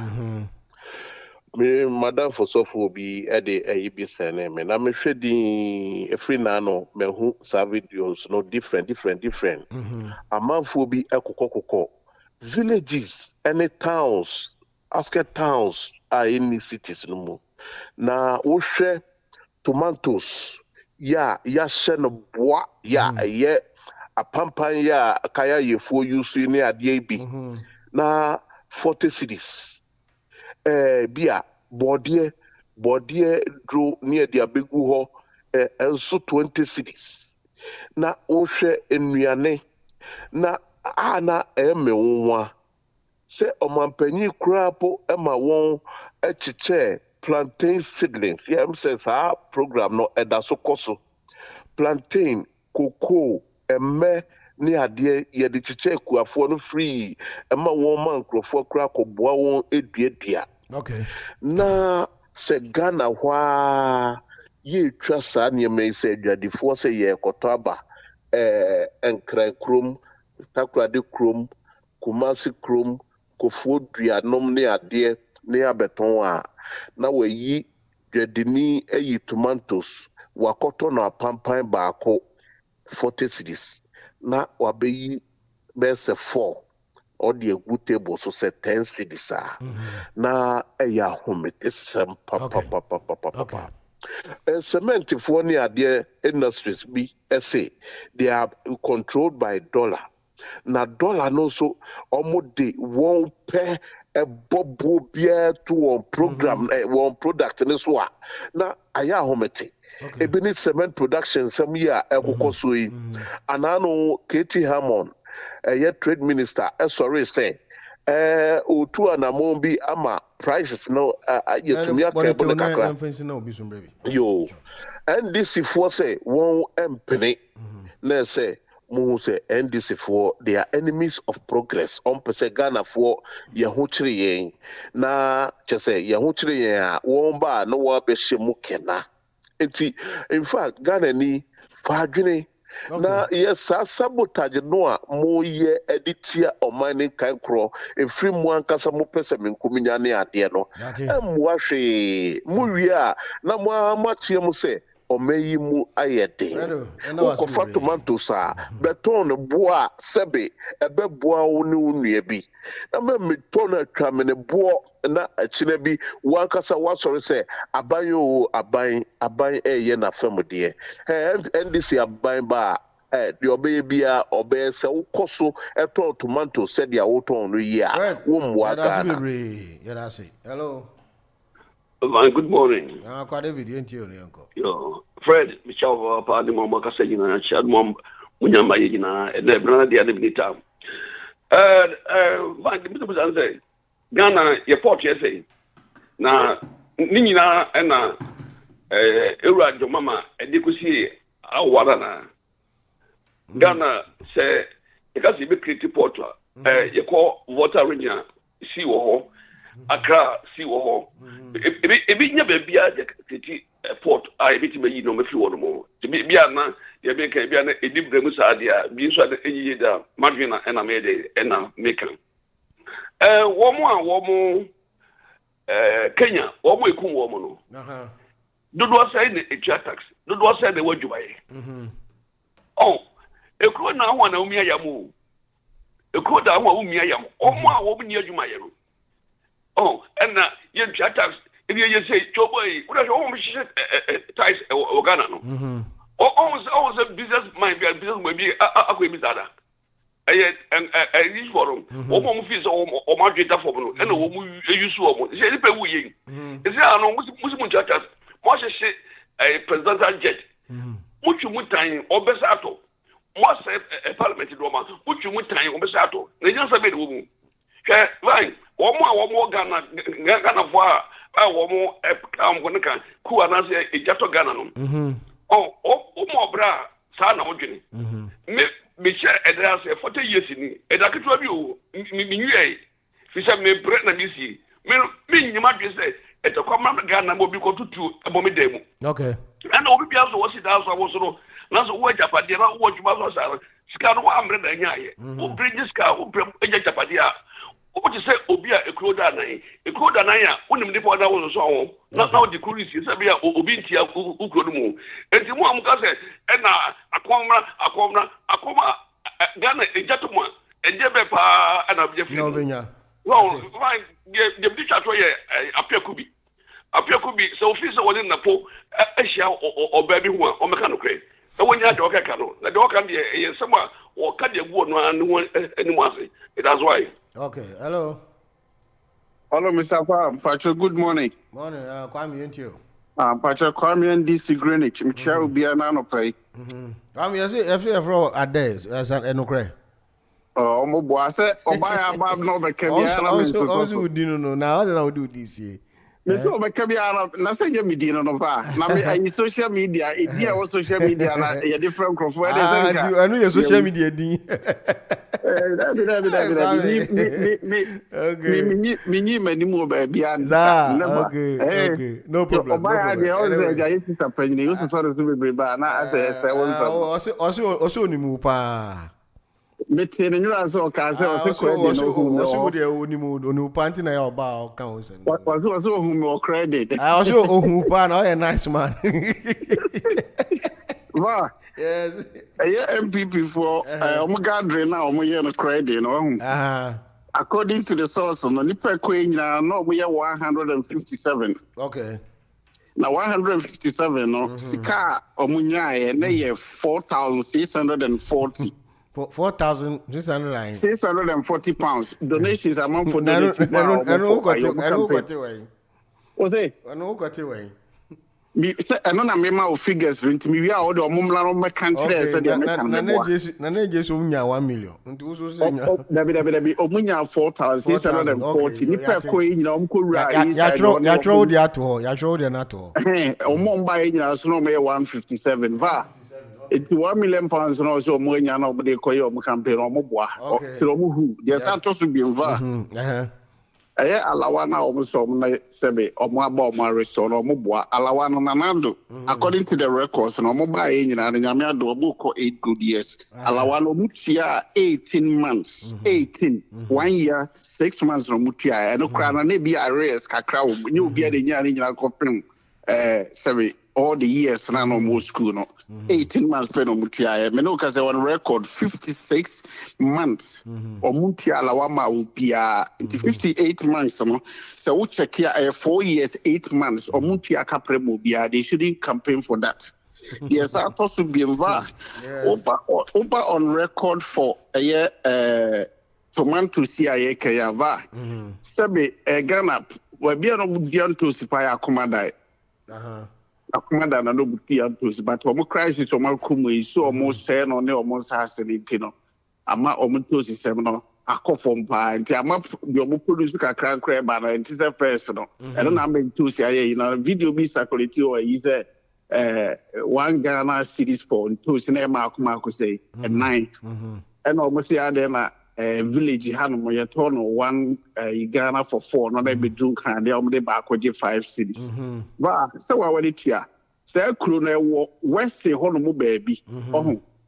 me madam for so for be ede ayibi sene me na me hwedi efri na no me hu sa videos no different amanfo bi ekokokoko villages and towns outskirts towns are in cities no mu na wo hwe tomatoes ya hye no boa ya ye apampan ya kaya yefo yusu ni ade bi na 40 cities bia body draw near the abegu ho enso 20 cities na ohwe enuane na ana emenwa se omampanyi krapo ema won echiche plantain seedlings yam says our program no edaso koso plantain cocoa emme ni ade ye de chiche kuafo no free ema won man krofo kra ko boa won eduadua. Okay. Na se Ghana hwa ye twa sa nieme se adwadifo se ye kotoaba enkran krom takrade krom kumasi krom kofo dua nom ne ade ne abeton a na wayi dwedini eyi tomatoes wakoto na pampan baako 40 cedis na wabeyi bese 4 or the good table so say 10 cedis na eya homete papa cement for near their industries be say they are controlled by dollar. Na dollar no so almost the one pair a bobo beer to one program one product in so na aya homete ebini cement production some year ekokosoi anano KT Hammond trade minister sorry say otu anamon bi ama prices no yetumi akebo na kakra yo NDC for say one empene na say mu say NDC for they are enemies of progress on pese Ghana for yahuchiri yen na chese yahuchiri yen won ba no wa be shemu kena enti in fact Ghana ni fadwene na yes sabotage no a mo ye editia o mining kan kro e free mu ankasa mo pese me nkominya ne ade no emu ahwe mu wi a na mo amatie mu se o meyi mu ayede ko fa tomatoes a beton boa sebe ebe boa wo ne unua bi na me ton atwa me ne bo na akina bi wankasa wasori se aban ye na famode NDC aban ba the obey bia obey se ukoso eto tomato said ya woton no ya wo mwa Ghana. Hello. Good morning. Kwa David yenti onko. Yo, Fred, Michelle pa de mama ka se na chad mom munyamba yi na e brana dia de binita. Van de bitu say Ghana ye port ye say na ni nyina e na Eura jo mama e de kusi awara na Ghana say e ka si be create port ye call water region si wo ho Accra si wo ho ebi nya be bia de create port a ebi ti be yi no me fi wo no mo ti bia na ye be kan bia na edi bremu sa dia bi so da eyi da madwina na me de na meka wo mo Kenya wo mo eku wo mo no dodo say ne etua tax dodo say ne wadwubaye ekuro na ho na umia yamu ekuro da ho umia yamu omo a wo ni adwumaye no and you tax if you say choboy what are home ties Ghana no almost a business mind be a business maybe akwe bizada and this forum mo fees o ma data for no and o mu use o mo say pe wu yin is there no musu tax mo she presidential jet muchu mutan obesato mo say parliament do ma muchu mutan obesato na jansa be do mu ke vai wo Ghana for wo mo am gonna kan ku ana se ejato Ghana no mo bra sa na mo dwene me che edra se 40 years ni edaketwa bi o mi nwie fi se me bre na mi si me nyima dwe se etokwama Ghana mo bi ko tutu abo me demu okay and obi bia so wo si da so wo so no na so wo japade na wo djuma so sa sika no wa amre na nyaaye wo bridge sika wo eja japade a what you say obia ekroda na ya unim ndipo na wo so ho na the cruise say bia obi ntia ukrodo mu enti mu am ka say na akoma Ghana ejatomo eje be pa na obje fi no benya well fine the picture to ye apiakubi so office woni na po ehia oba bi hu a o meka no kre e woni ade o keka no na de o kan de ye sema o ka de guo no ani mu ase that's why. Okay, hello. Hello, Mr. Patrick, good morning. Morning, Kwame Yentio. Patrick, Kwame and DC Greenwich. Michelle will be an ano pay. Kwame, you see, if you ever at days, as an enocre. Oh, my boy, I said, oh, my, I'm not a Kemiana. Also, do know now, I don't know do this year. Miss Kemiana, nothing you media no va. Now, I social media, idea or social media, a different crop. I know your social media. Okay, no problem. Also, ni mu pa. Metin and you are so cast also the only panty na your bar account. Was whom more credit. I also who pan a nice man. Yes. A MPP for Omega now, my credit. According to the source, on the Nipper Queen, no, we are 157. Okay. Now 157, no, Sika Omunya, and they have 4,640. 4,640 pounds. Donations amount for donating. Was it? I know got away. I don't know figures. Me, we are all the Mumla on my country. Nane 1 million. Omunya 4,640. Nipper Queen, you know, Omumba, 157. Va. It's 1 million pounds and also more than nobody call campaign or Mobwa. So, who? There's Santos to be involved. Alawana almost sebe or more restaurant or Mobwa, Alawana Nanando. According to the records, no mobile in Yamia do 8 good years. Alawano Mutia 18 months. 18. 1 year, 6 months no Mutia. And Ukraine maybe arrears Kakao. You be a Yan coping. Sebe. All the years now no more school no 18 months pen on mutia menoka say on record 56 months or mutia lawama upia 58 months no so we check here 4 years 8 months or mutia kapremo bia they shouldn't campaign for that. Yes, I thought to be involved. Over on record for a year tomato CIA kayava sebe Ghana we be no budian to sipaya akomada Commander na no buti antos but omo crisis omo kumu so omo say no ne omo sasinti no ama omo tosi sem no akofom pa nti ama bi omo produce kakra nkra ba na nti se first no e no na me tosi aye na video bi circulate o yi say one Ghana cities for tosi na ma akoma ko say 9 and omo say ade na village hanom ye to no one Ghana for 4 no na be do kan de omo de ba akwaje 5 cities ba so wa wali tia say kru na wo west honom baby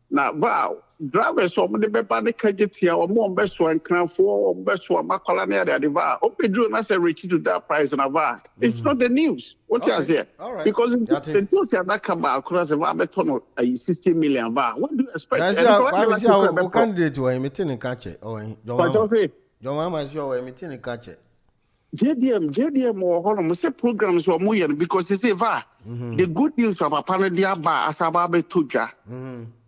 na ba drivers omo de be ba de kajetia omo be so ankranfo omo be so makola na de ba opedro na say reach to that price na ba it's not the news what you say because the news that come across the be to no 60 million ba what do you expect o candidate we meeting catch o John Mama show we meeting catch JDM or honom say programs or more because they say va the good news of a panel dia ba asaba be toja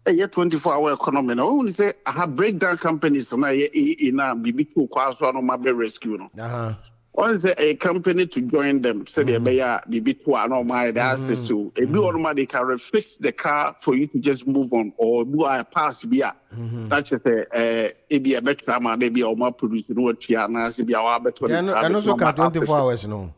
a 24-hour economy no only say I have breakdown companies na in a bibitu kwaso no ma be rescue no only say a company to join them say they be ya bibitu no ma the access to a be on they can fix the car for you to just move on or do a pass be that's just a be a better man they be o ma produce no tia na say be our better and also can 24 hours no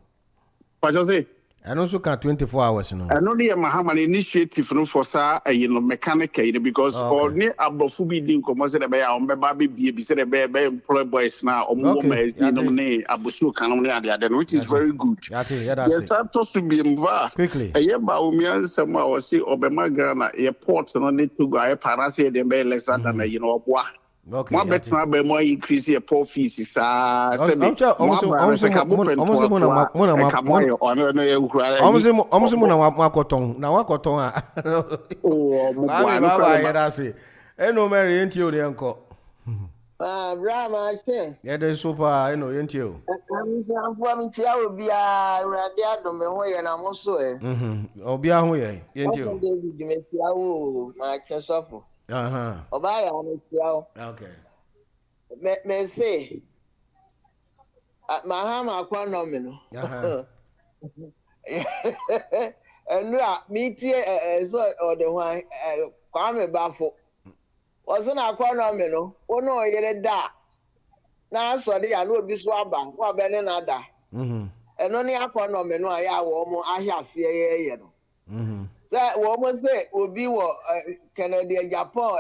what you say and also can 24 hours no and only a Mahaman initiative no for sa mechanic because all ne abofu bi din komo se de be ya o be be se de be employ boys na o mo me ne abosu kan ne ade which is very good yes that to be involved quickly ba o mi ansem a o se obema Ghana airport no ne to go parase de be less than oboa okay mo betra be mo increase your profits sa se be almost makoton na wakoton a oh mo baba ya da se eno meri enti o de enko Brahma che ya de super eno enti o am tia obi a urade adome ho ye na mo so obi a ho ye enti o David me tia o ma che sofo Oba ya no tia o okay me say mahama kwa no me no enu a mi tie so o de hwan kwa me bafo ozo na kwa no me no ono oyere da na so de ya no obi so aba wa be ne na da eno ni akwa no me no aya wo mo ahia se ye no say wo mo say obi wo Canada Japan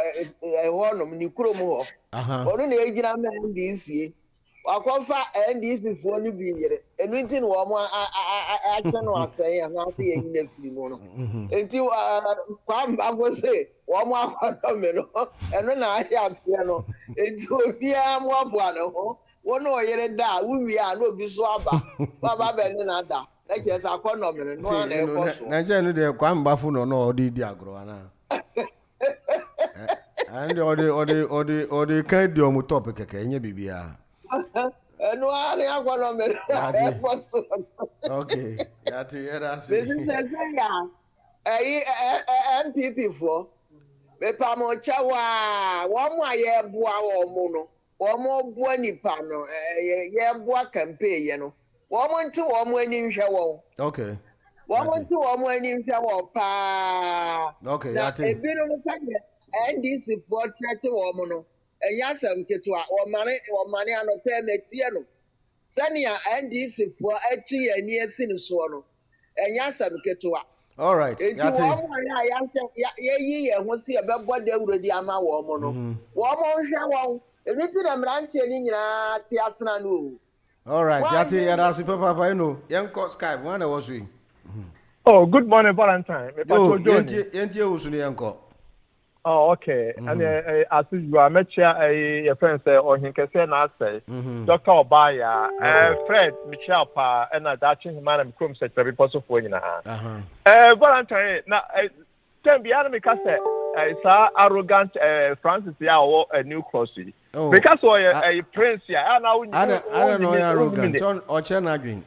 ho no ni kuro mo ho onu na ejira me ndi sie Wakɔfa NDC foɔ no bi yere enu nti na wɔn atwa no asɛn a n'ase yɛ nyina firi mu no nti kwamba se wɔn akɔdɔ mi no ɛno na ayɛ aseɛ no nti obiara mu aboa ne ho wɔn a ɔyere da wuwie a na obi so aba bɛ ne na da na kyerɛ sɛ akɔdɔ mi no na ɛkɔ so. na nkyɛn no deɛ kwamba fo no ɔde di agorɔ ana. and ɔde kan di ɔmo tɔp kɛkɛ nye biribiara. No, I want to okay. That's this is a MPP for me Pamochawa, one more year boa or mono, one more buoni pano, ye boa campaign, you know. 1 to 1 winning show. Okay. 1 to 1 winning show, pa. Okay, that's a bit of a second. And this is portrait woman. Yasam Ketua or money and a permitiano. Sania NDC for a tree and near Sinusono. And Yasam Ketua. All right. Ye, what's the about what they would the Ama woman? Woman shall written a ranting in Tiatanu. All right. Yati, Yadasi Papa, I know. Young Court Skype, one I was doing. Oh, good morning, Valentine. Oh, okay. And as you are met your friends or he can say not say Dr. Obaya, Fred Michelle Pa, and a Dutch man and Crum said very possible in a hand. Valentine, now, can be enemy cassette. It's arrogant Francis Yao, a new crossy. Because a prince, I don't know, arrogant or Chenagin.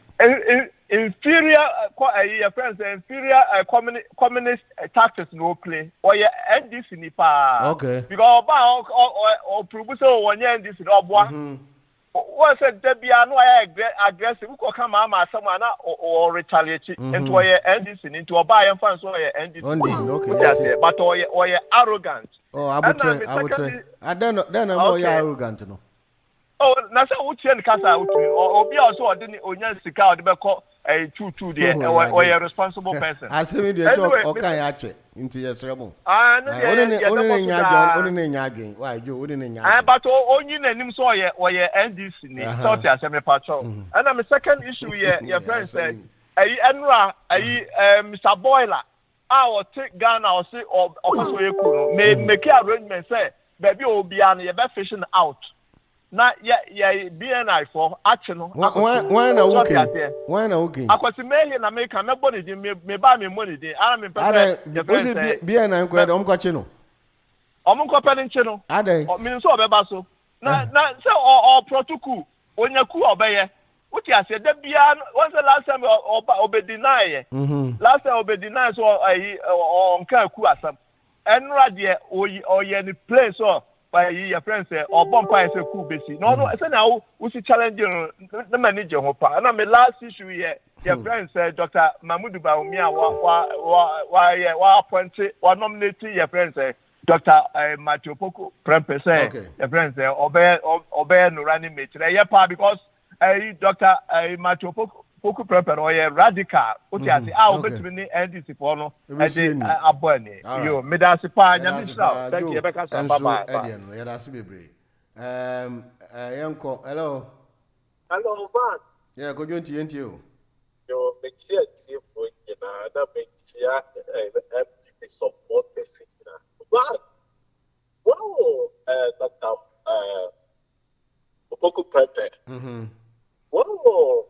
Inferior, friends, inferior communist taxes no play. Or your NDC nipa. Okay. Because or producer 1 year NDC no one. What said there be no aggressive? Who can come someone or retaliate into your NDC into a buy and find so your NDC. Okay. But or your arrogant. Oh, I would say. I don't know. Then I'm more arrogant, no. Oh, na say wo tie nkasa wo tumi obi also odini onya sika odebeko tutu de or a responsible person. Asemi de talk okan ya che into yesremo. Ah no only nyadwen. Why jo only nyadwen. But onyi nanim so oye NDC ni sort asemi patrol. And my second issue your friend said enra Mr. Boiler our take Ghana or say or so yekunu make arrangement say baby obi an ye be fishing out. Na BNI for action. Why na okay? Why na okay? Akwasi me na me kan me body din me ba me money din. Ara me pese. BNI ko de omkwachi no. Omkwa pe nche no. Adai. Me nso obeba so. Na say o protocol onyaku obeye. Uti ase de bia once last time obe deny. Last time obe deny so on kan ku asam. Enra de oye ni place so by your friends or bumpire say cool basi. No, I say now we see challenging the manager hopa. And my last issue here, your friends Dr. Mahmoud Baumia wa appointed or nominated your friends Dr. Matthew Poku Prempe say your friends obey no running mate. Yeah, because Dr. Matthew Poku Prempe or radical. What you say? I will bet me NDC for no. Abone. Yo, me da sipa nyamisha. Thank you, Rebecca. Bye. Yeah, that's be. Yanko, hello. Hello, man. Yeah, go join you. Yo, make sure for you na that make sure the support the signal. But wow, Dr. Poku Prempe. Wow.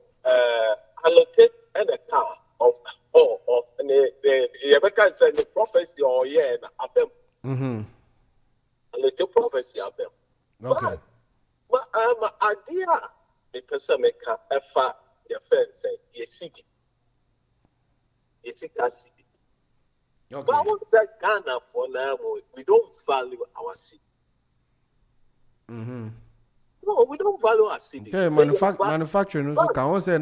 Allocate and a car of the Rebecca said the prophecy or of them. Allocate prophecy of them. Okay. But idea the person make a far your friend say yes city. Yes city. Okay. But what's that Ghana for now? We don't value our city. No, we don't value our city. Okay, manufacturing. So can one say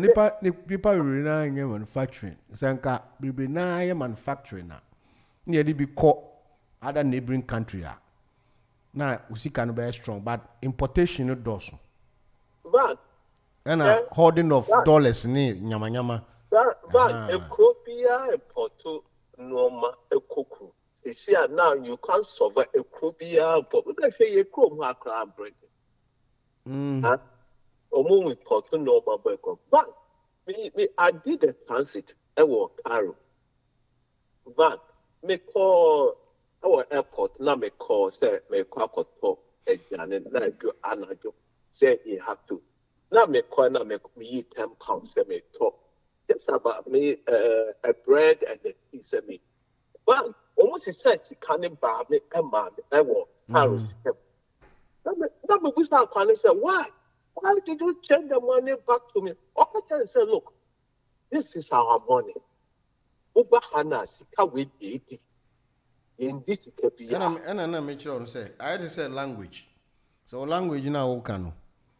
people really na manufacturing. Sanka be na manufacturing na. Near be caught other neighboring country. Now we see can be strong, but importation no does. But and hoarding of dollars ni nyama. But Ethiopia importo normal ekoku. You see now you can't survive Ethiopia, but we say you come across break. omo import no mabeko. But I did a transit. I was Cairo. But me call our airport. Now me call say me call talk. And na do anajo. Say you have to. Now me call na me £10. Say me talk. Just about me a bread and a piece of meat. But almost he said she can't buy me a man. I want Cairo. Now me was not calling. Say why? Why did you change the money back to me? Okay, say look. This is our money. Over Hannah, we did in this Kabia. And I make sure say, I had to say language. So language now can.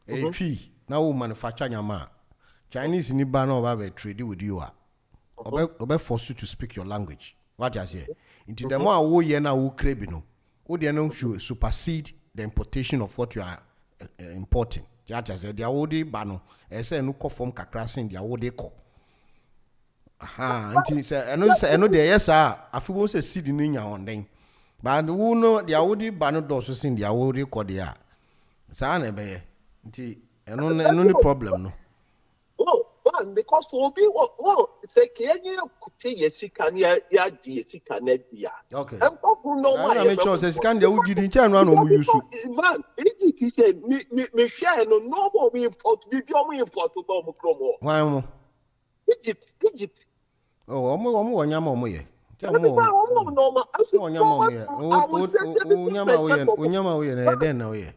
A fee now manufacture your man. Chinese in Ibano have trade with you. Obe force you to speak your language. What I say? Into the more who yena who crabino, who they know should supersede the importation of what you are importing. That I say, they are already bano. I say no call from Kakrasin, they are already call. Aha, until say I know there yes sir. I feel say seed in your own thing. But who know they are already bano doors in they are already called there. Sa na be until no problem no. Oh, but because we be say Kenya kuti yesika ya di yesika na dia. Okay. And who know why? I make sure say scan the who did chan no mo use. Man, it say me share no more we import we import to mo kromo. Why mo? Egypt. Oh, omo wanyama omo ye. Unyama we na den na we.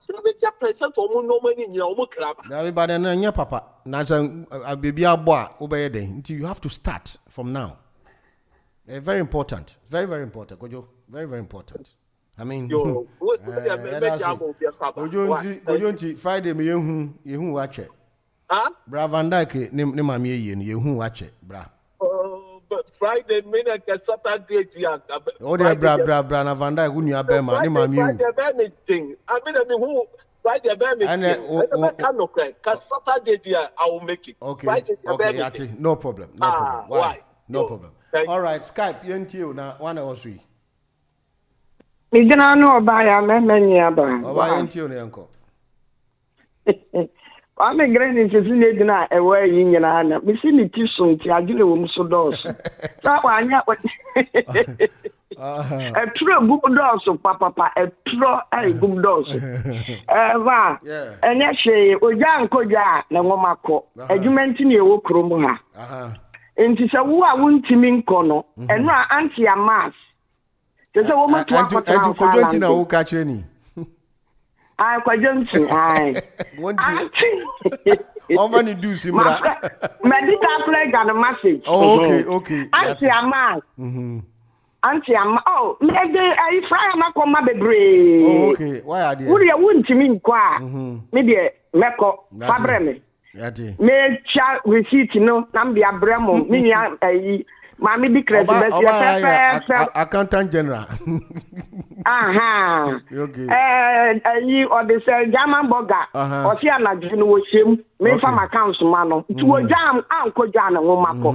70% omo normal ni nyina omo kraba. Everybody na nya papa. Na san baby abo a obeye den. Until you have to start from now. Very important. Very, very important. Kojo. Very, very important. I mean, Ojo Friday me yehu wache. Huh? Bra Van Dyke ne mami ye ni yehu wache, bra. But Friday me na Saturday dia. O de bra na Van Dyke unu abema ne mami. Friday be me thing. I mean who Friday be me thing. I can no cry. Cuz Saturday dia I will make it. Okay. Okay, no problem. No problem. Why? No problem. All right, Skype you na one or three. Me gina no obaya me menya ba. Obaya ntio ne enko. Wa me greni se sine gina ewe yi nyina na. Me si ni tiso nti agire wo mso dos. Sa wa anya Etro gum dos papa etro ai gum dos. Va. Enya hwe oja nkoja na ngomako. Adwumenti ne ewo krom ha. Nti se wo a wontimi nko no eno a anti amas tese wo matu akota na kojo nti na wo ka kire ni ai kojo nti ai wonti over ni do simra medical flag and message okay anti amas anti amas me de ai fry na ko ma bebre okay why are there wo de wontimi nko a me de meko fabre me me cha receipt no nambia bremo minia ayi mami bi credit be accountant general aha okay ayi or the say German burger o si anaju no wo shem me fa accounts ma no ti wo jam anko jam no mako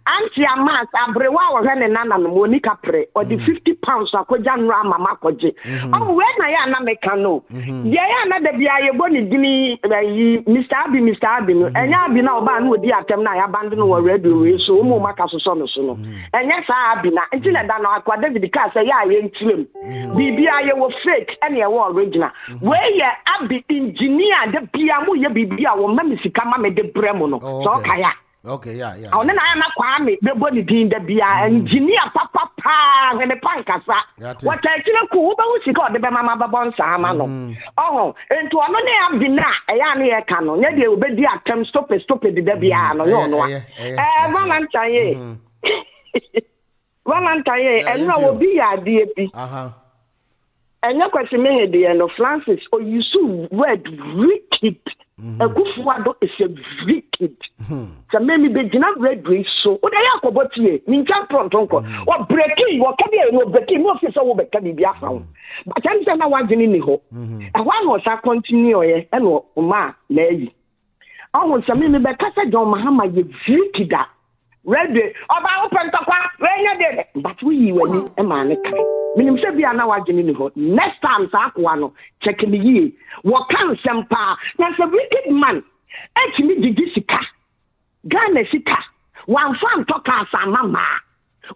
anti amas abrewa wo hwe ne nana no mo ni kapre or the £50 akoja no ama makoje o we na ya na meka no ye ya na da bia ye bo ni dini Mr. Abi no enya abi na oba na odi atem na ya band no wo radio we so mo maka so no so no enya sa abi na nti na da no akwa David ka say ya ye ntilem bibia ye wo fake ene ye wo original we ye abi engineer de bia mo ye bibia wo sika ma me de bremo no so kaya okay yeah ona na na kwa me be boni din da bia engineer papa ne pankasa wata kire ku wo ba wo sika o de be mama babon sa ma no ento ono ne abi na e ya ne ye ka no nya de obedi atem stop de da bia no yo no Valentine eno wo bi ya de bi enya kwesi me de no Francis o yusu word wicked Akufuado is a wicked. So maybe be gina red race so. O da yakobotie. Mincha prontonko. O breaking. O kabi no breaking. No officer wo be kabi bia fa. But I'm saying na wagini ni ho. And one was a continue ye. Eno ma na yi. Awon so me be kasa John Mahama ye wicked da. Red oba open tokwa. Wenya de. But we wani e ma ne kai. Minim se bia na wagini ni ho. Next time sa akwa no check me yi. What can sempa? There's a wicked man. Let me digisica. Ghana sika. One fan talk as a mama.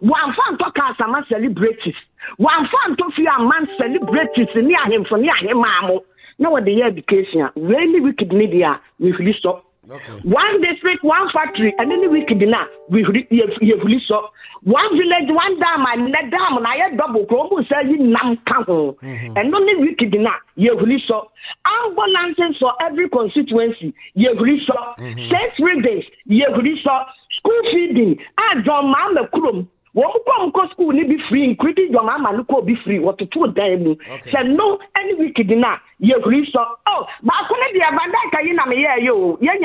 One fan talk as a man celebrities. One fan talk for a man celebrities near him for near him, mamo. Now what the education, really wicked media, we really stop. Okay. One district, one factory, and then we could not. We really saw one village, one dam, and that dam, and I had double global saying Nam Campo. And only we could not. You really saw ambulances for every constituency. You really saw sex readings. You really saw school feeding. I don't mama krum. Won't go school be free, including your mama look be free. What to put them? Said no, any wicked dinner. You agree so? Oh, but I couldn't be a bandaka in a year, you. Yeah,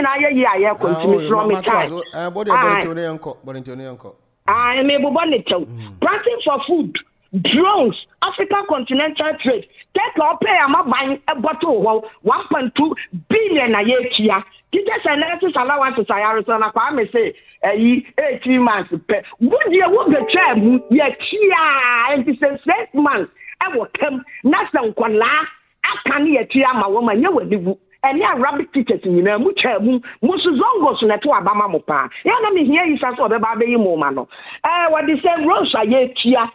continue from me. I am able to planting for food, drones, African continental trade. Take or pay a buying a bottle 1.2 billion a year here. Teachers and nurses allowances I may say 18 months. Would you want the chair? Yet here, and this is 6 months. I will come, Nasan Kwana. I can't hear my woman. You will and yeah, rabbit teachers in Mucha Musuzongos in a two Abama Mopa. Yeah, me here is as other baby momano. What they say, Rosa, yeah,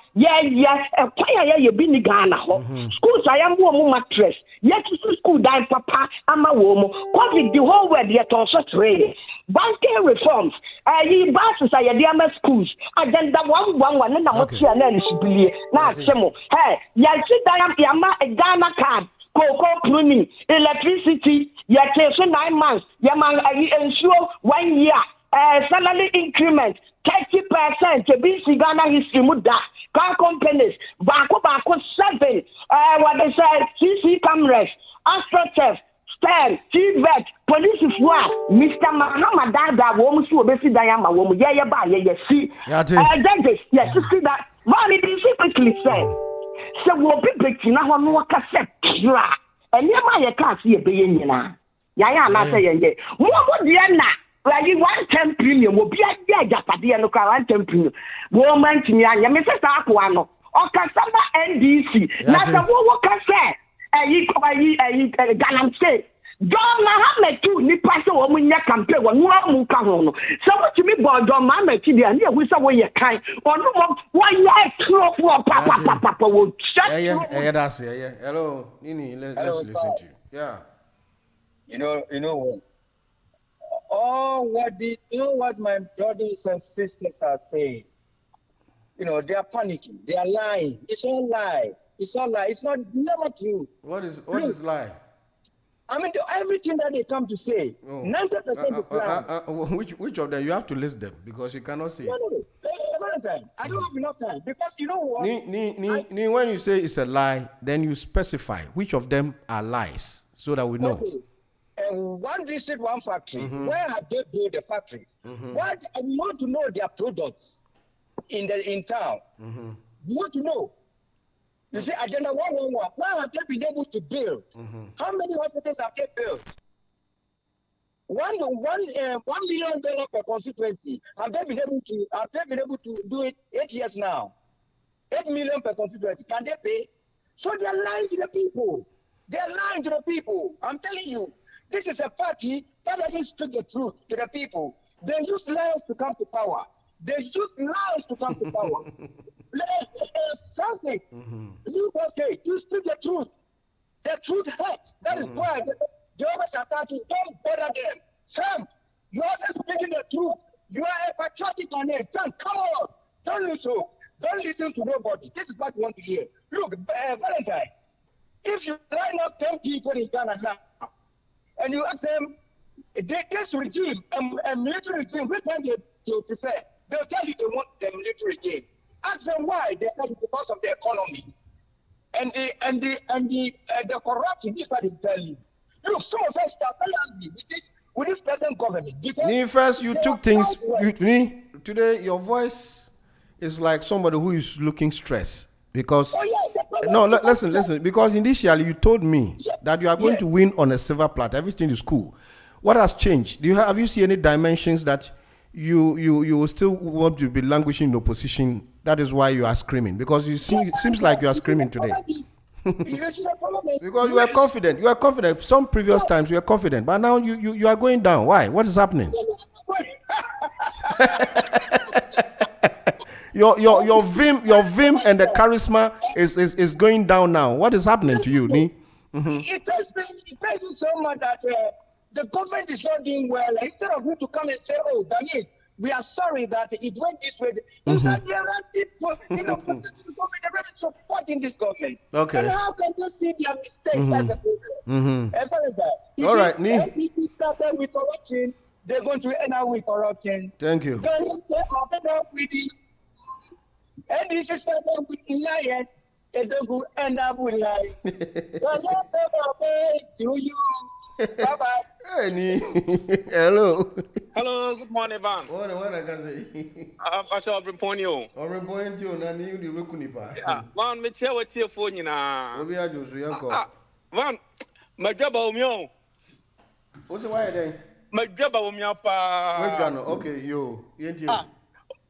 a choir, you been in Ghana. Schools, I am warm mattress. Yet, school died, papa, I'm a woman. COVID, the whole world, yet also trade. Banking reforms, ye buses, I am schools. Agenda one, and I'm not here, and then it's be now, Semo. Hey, yeah, sit down, Yama, a Ghana card. Cocoa pruning, electricity, yet 9 months, Yaman ensure 1 year, salary increment, 30%, BC Ghana history, Muda, car companies, Bako 7, what they say, CC cameras, AstroTurf, Stan, TVET, police work, Mr. Mahama Dada, woman, who obviously Diana, woman, see, judges, yes, you see that, what it is quickly said. So we'll be breaking now on what cassette, and near my can't see a billion. Yaya, not saying, what would Diana? Like 110 premium will be a Japadia local 110 premium. Woman to me, and Mrs. Aquano, or Cassava NDC, not a woman can say, a Galam say. John Mohammed too, ni pastor woman ya campaign one more cahono. So what you mean by John Mohammed to the end, we saw where you kind or no one year throw for papa would shut. Yeah, that's yeah. Hello, Nini, let's listen to you. Yeah. You know what? What my brothers and sisters are saying. You know, they are panicking, they are lying. It's all lie. It's not never true. What is lie? I mean, everything that they come to say, 90% is lie. Which of them? You have to list them because you cannot say. No. I don't have enough time because you know what? When you say it's a lie, then you specify which of them are lies so that we know. Okay. One district, one factory. Where have they built the factories? What we want to know their products in town. We want to know. You see, Agenda 111, where have they been able to build? How many hospitals have they built? $1 million per constituency. Have they been able to do it 8 years now? 8 million per constituency. Can they pay? So they are lying to the people. I'm telling you, this is a party that doesn't speak the truth to the people. They use lies to come to power. Something. You speak the truth. The truth hurts. That is why they always attack you. Don't bother them. Sam, you are speaking the truth. You are a patriotic on it. Sam, come on. Don't listen to nobody. This is what you want to hear. Look, Valentine, if you line up 10 people in Ghana now, and you ask them, this regime, a military regime, which one they prefer? They'll tell you they want the military regime. Ask them why. They tell you because of the economy and the corruption. This is what they tell you. Look, some of us start telling me with this present government. First, you took things with me today. Your voice is like somebody who is looking stressed because. Listen. Because initially you told me that you are going to win on a silver platter. Everything is cool. What has changed? Have you seen any dimensions that you still want to be languishing in opposition? That is why you are screaming, because it seems like you are screaming today. Because you were confident. You were confident. Some previous times you were confident, but now you are going down. Why? What is happening? your vim and the charisma is going down now. What is happening to you, Ni? It has been so much that the government is not doing well. Instead of you to come and say, "Oh, that is, we are sorry that it went this way." Instead, there are people, government are supporting this government. Okay. And how can they see their mistakes as a problem? All right, Ni. People started with corruption. They're going to end up with corruption. Thank you. Then they say, and this is started with lion. They don't end up with lion. To you. Bye-bye. Hey, hello. Hello, good morning, Van. What I can say? I shall bring Ponyo. Or point you, Nani, you will kunipa. Yeah, Van, me tell what your phone, you know. We are just young. Van, my job, what's the why then? My job, okay, you.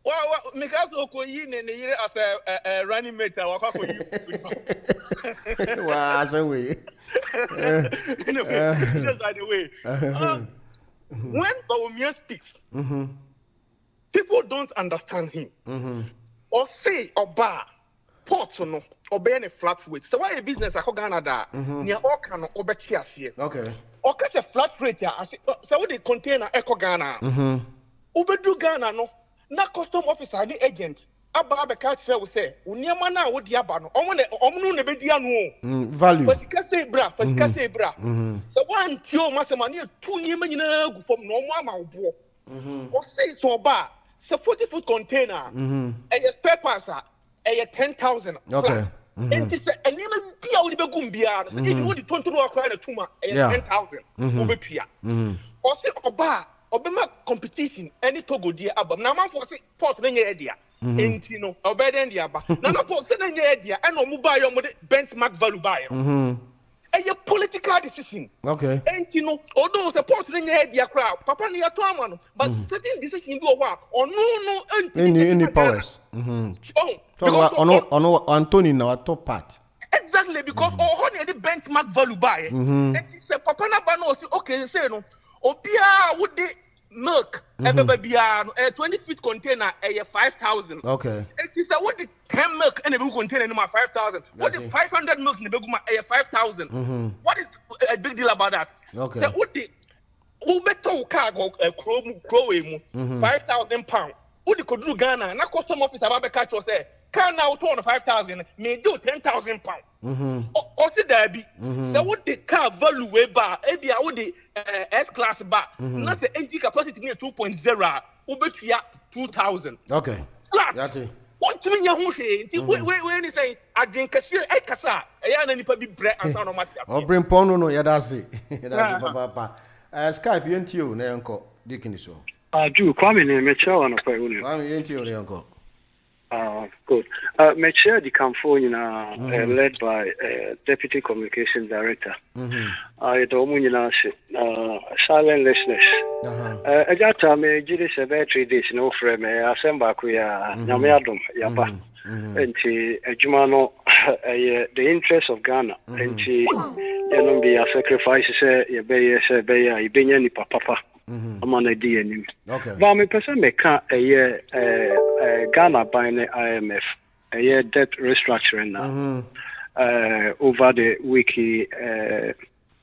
Well, because Okoyin and the year as a running mate, I walk for you. Wow, so we. Just by the way. When Bawumia speaks, people don't understand him. Or say, or bar, port or no, or be any flat rate. So why a business like Ghana near all can or bet here? Okay. Or catch a flat rate here. So what they contain Echo Ghana. Ubedu Ghana no. Na custom officer ni agent aba be catch fair we say uniama na wo dia ba no omunu ne be dia no value fasika say bra so one tio masema ne tu niama nyina gu fom no omo ama wo o say so ba so 40-foot container e spare parts e 10,000 okay and this niama bia wo be gum bia so if you di tonto no akra na tuma e 10,000 wo be pia o say oba obema competition any togo dia abam na man for say port na nya dia enti no obeden dia ba na na port na nya dia e no mu ba yo mo de benchmark value ba yo a political decision okay enti no although the port na nya dia kra papa na ya to ama no but certain decision bi o wa no any powers oh Anthony na top part exactly because oh na the benchmark value ba enti say papa na ba no okay say no Obia would the milk bia no 20-foot container 5,000 okay it is what the 10 milk and a big container no 5,000 what the 500 milk in the big 5,000 what is a big deal about that okay so what the ubeto cargo crow 5,000 pounds what the could do Ghana na custom officer about catch us say can now 5,000 may do 10,000 pounds or see there be so what the car value way bar ebia what the S-class bar not the engine capacity near 2.0 ubetia 2,000 okay that's it what mean ya hu hwe when you say adwen kase e kasa e ya na nipa bi bre ansa no matia o bring pono no ya dase papa Skype yentio na yanko dikini so Ju kwame ne mecha wana kwa uni kwame yentio na yanko good. Mecha the campaign led by Deputy Communications Director. I don't mean silent listeners. At that time, I did this about 3 days in offer me. I sent back we are Namiadum Yaba. And Jumano, the interest of Ghana. And be a sacrifice, you be any papa. Among the DNA. Okay. But my person make a year Ghana buying the IMF, a year debt restructuring now. Over the wiki,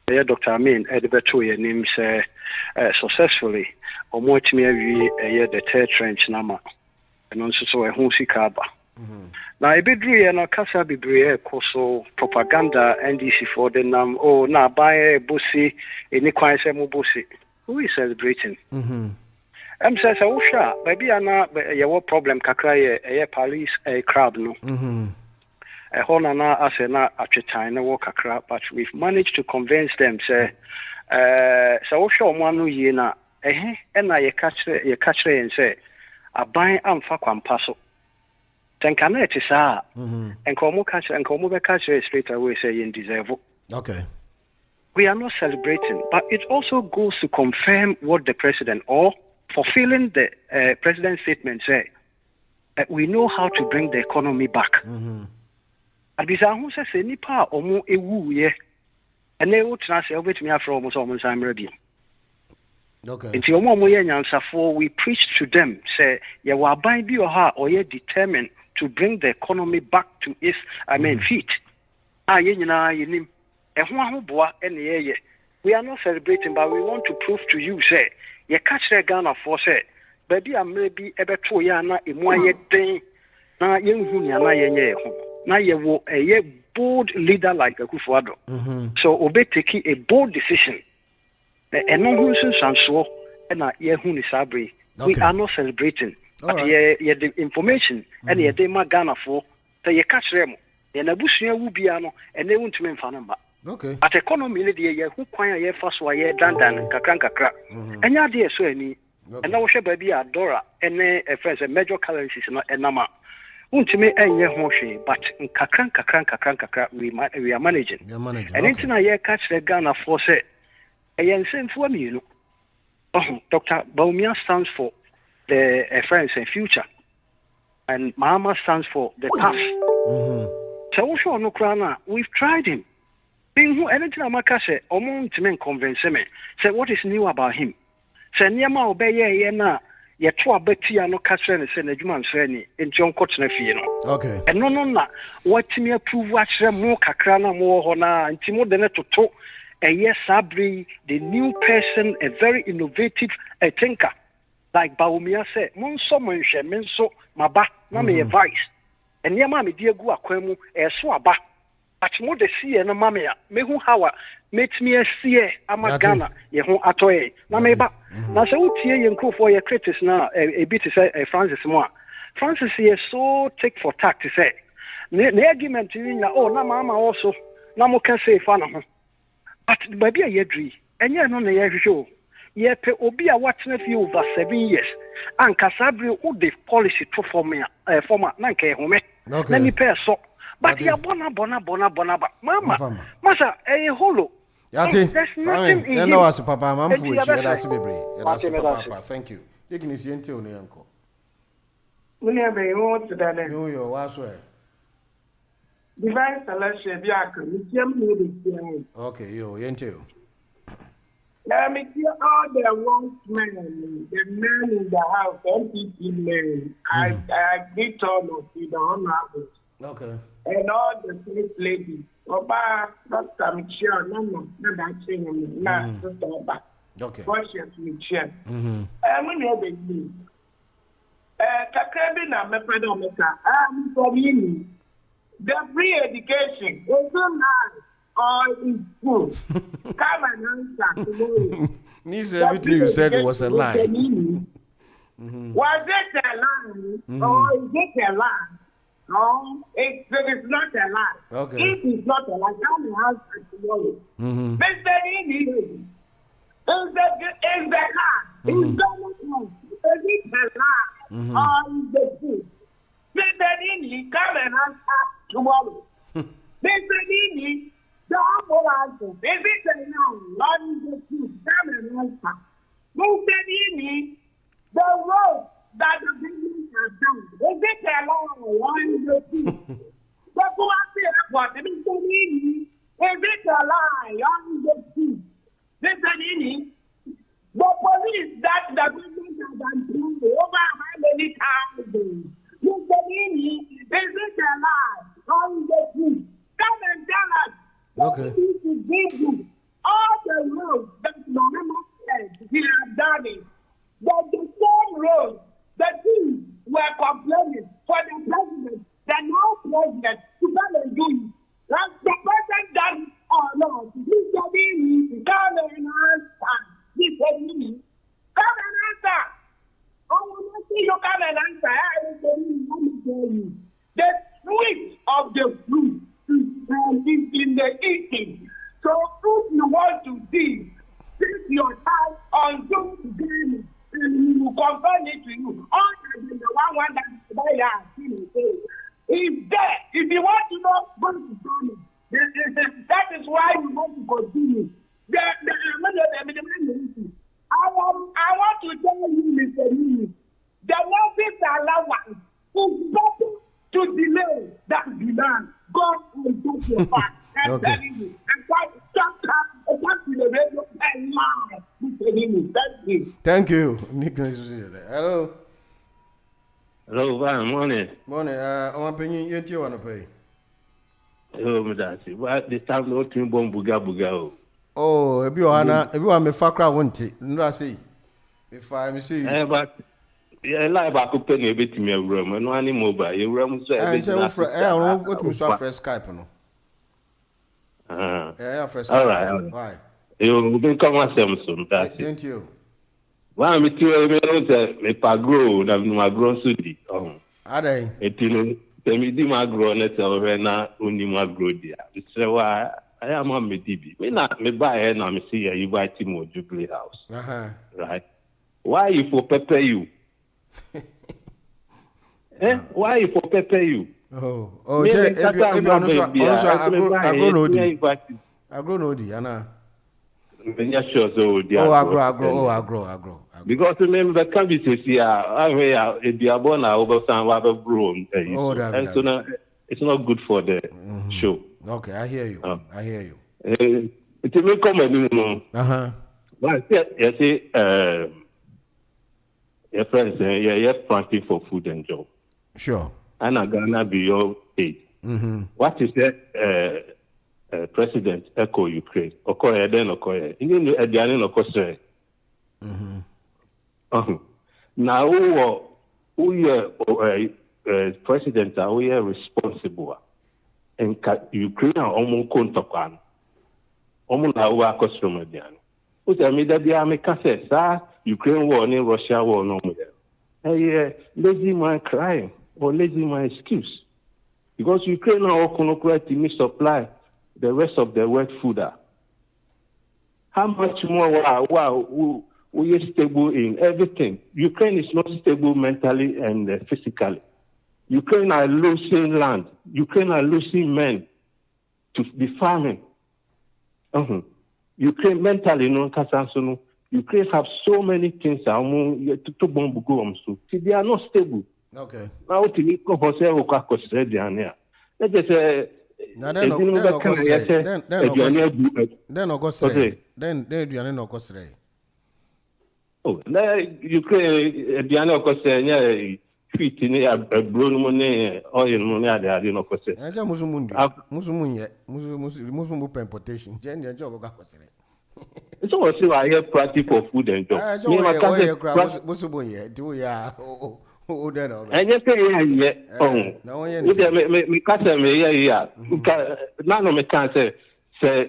Dr. Amin Edbertoye names successfully, or more to me a year the third trench number, and also so a Hunsi Kaba. Now, I bedrew and a Casa Bibre, Coso, propaganda, NDC for the name, oh, now buy a bussy, any quite a bussy. Who is celebrating? Says, oh, sure, maybe I'm not your problem. Kakra, a police, a crowd, no. A honana as a na at China walk a crowd, but we've managed to convince them, say, so sure, one who ye na, and I catch and say, a buy and fuck one passo. Tankanet is and Como catch and Como catch straight away say in deserve. Okay. We are not celebrating, but it also goes to confirm what the president or fulfilling the president's statement say that we know how to bring the economy back. Abisa hu se nipa omo ewu ye. Ene wo tena se obetumi afro omo so omo nsan mra bi. Okay. Nti omo ye nyansafo, we preach to them say ye wa ban bi o ha or ye determined to bring the economy back to its feet. Ye nyina ye nim. Ehho ahoboa ene ye. We are not celebrating, but we want to prove to you say ye catch the Ghana for say baby amre bi ebeto ya na emu aye den na ye hu nya na ye nye ho. Na ye wo ye bold leader like Akufo-Addo. So obe take a bold decision. Eno hu nsanso na ye hu ni sabre. We are not celebrating. But ye the information and ye de ma Ghana for say ye catch them. Ye na busua wu bia no ene wuntumi mfa no ba. Okay. At economy ne de ye hu kwan ye fa so ye dandan kakra. Enya de so ani. And na wo hwe ba bia dollar ene friends major currencies no enama. Untime enye ho hwe but kakra we are managing. And intina ye catch the Ghana for say eyense mfo amienu. Dr. Baumia stands for the friends and future, and Mahama stands for the past. So no krana, we've tried him. Being who anything Amaka say, Omon to men convince me. Say what is new about him? Say Niama obey ye na ye twa beti no catch and say Najuman Seni in John Cotton Fieno. Okay. And no, what me approve watch them more kakrana more hona and Timo de to talk. Yes, Sabri, the new person, a very innovative thinker. Like Baumia said, Mon someone she means so maba, na me advice. And your mammy dear Gua Quemu, a swaba. But more the sea and a mamma, me who hawa, met me a sea, Amagana, ye who atoe, na meba. Now, so tear and cool for your critics now, a bit to say, Francis Moore. Francis is so take for tact to say. The argument to you, oh, na mamma also, na mo can say fun. But baby a yedri, and ye no na ye show. Ye pe obi a watching you over 7 years. And Casabri who the policy to former na nke home. Na ni pe so. But ya bona. Mama. Masa holo. Yati. There's nothing in him. No was papa mam fu echi that's bebre. That's papa. Thank you. You can see ente onu yanko. Mune be wo to da le. Yo waso Divine selection bi aka mi tiam ni de tiam. Okay, yo yente. Let me see all the wrong men, the men in the house, MPP men. I did all of you, the honorables. Okay. And all the first ladies. Oba, Dr. Michelle, no, that's saying, not Oba. Okay. Precious Michelle. I'm in your baby. Kakabi na mepedameka. I'm for me. The free education is so nice. Or is good. Come and answer tomorrow. Means everything you said was a lie. Was it a lie? Or is it a lie? No, it is not a lie. Okay. It is not a lie. Come and answer tomorrow. Mr. Indi, is the lie? Is it a lie? Or is it good? Mr. Indi, come and answer tomorrow. Mr. Indi, the humble answer. Is it a lie? Or is it good? Come and answer. Mr. Indi, the road that the business has done. Is it a lie? Or is it good? The Kuwait Airport, Mr. Indi, is it a lie? Or is it good? Mr. Indi, the police that the business has done over how many times? Mr. Indi, is it a lie? Or is it good? Come and tell us. Okay. To give you all the roads that Mahama said he has done it. But the same roads, the things were complaining for the president, the now president, to come and do it. That's the president done it or not. Mr. Indi, come and answer. Mr. Indi, come and answer. I want to see you come and answer. Let me tell you. The sweet of the fruit is in the eating. So if you want to see, take your time on Zoom together and we will confirm it to you. All the one that is there is there. If you want to know, go to Ghana. That is why we want to continue. I want to tell you, Mr. Lee, the notice allowance is better to delay than demand. God Okay. Thank you. Hello. Hello, Van. Morning. Morning. I want to pay you want to pay. Hello, Madasi. What this time no team bomb buga. Oh, if you are me fakra won't. No, see. If I see you. But yeah, live back up in a bit me room and one mobile. Your room so I don't what me so fresh Skype no. Yeah, fresh Skype. All right. Why? You will come on Samsung. Thank you. Why me too me pagro na me grow so di. Adai. Etino me di magro na se o na oni magro dia. Say why I am on me DB. Me buy here na me see you buy Timo Jubilee House. Right. Why you for pepper you? Why you for pepper you? Oh, if agro no di ana. Agro. Because remember can be say I Diaspora na overstand what have grown. And so now it's not good for the show. Okay, I hear you. It will come anymore. But you see your friends you're planting for food and job. Sure. And I'm gonna be your aid. What is that President Echo Ukraine? Okoye then Okoye. You know Ediane Okosere. Now who President are we responsible? And Ukraine are almost contact. Almost now we are customer Ediane. Who tell me that the America says Ukraine war and Russia war no more. Hey, lazy man crying or lazy man excuse. Because Ukraine are all connected to supply the rest of the world food. How much more we are stable in everything? Ukraine is not stable mentally and physically. Ukraine are losing land. Ukraine are losing men to be farming. Ukraine mentally, Ukraine have so many things. They are not stable. Okay. Now, to me, let's just say. Then oh, Ukraine Diana Cosenia tweet in a blue money oil money at the Adino Cose. I Muslim importation. It's also I have practice for food and job. Oh, then and you pay me can't say, none of me can't say,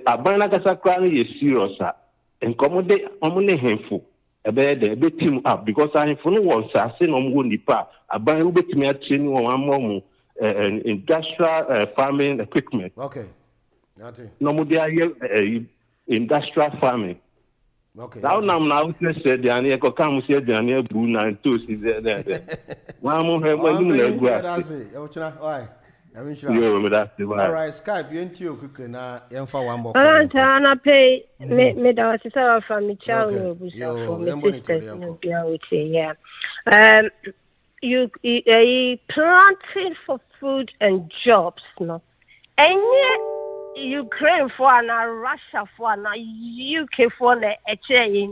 a banana cranny is serious and accommodate only handful. A bed, a bit team up because I am for no one, I say no more nipa. A banana bit me at training one more industrial farming equipment. Okay, no more industrial farming. Okay. Now said the ane ko come say the ane Bruna and two is there. One more have one new that's it. Why? I mean sure. All right, Skype you into quickly na yemfa one more. Ana pay me da was say from me child no busa for me sister no bia with yeah. You planting for food and jobs no. And Ukraine for na Russia for na UK for na you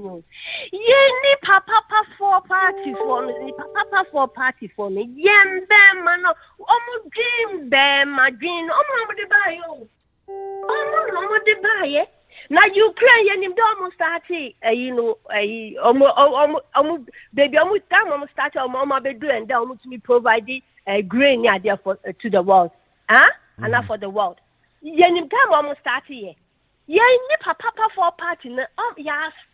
ni papa for party for me papa for party for me yem them man dream them my dream de buy yo de buy na Ukraine yenim do almost start baby almost time almost start be do and down to me provide grain there for to the world and not for the world. Yenim time almost started here. Ni papa for party na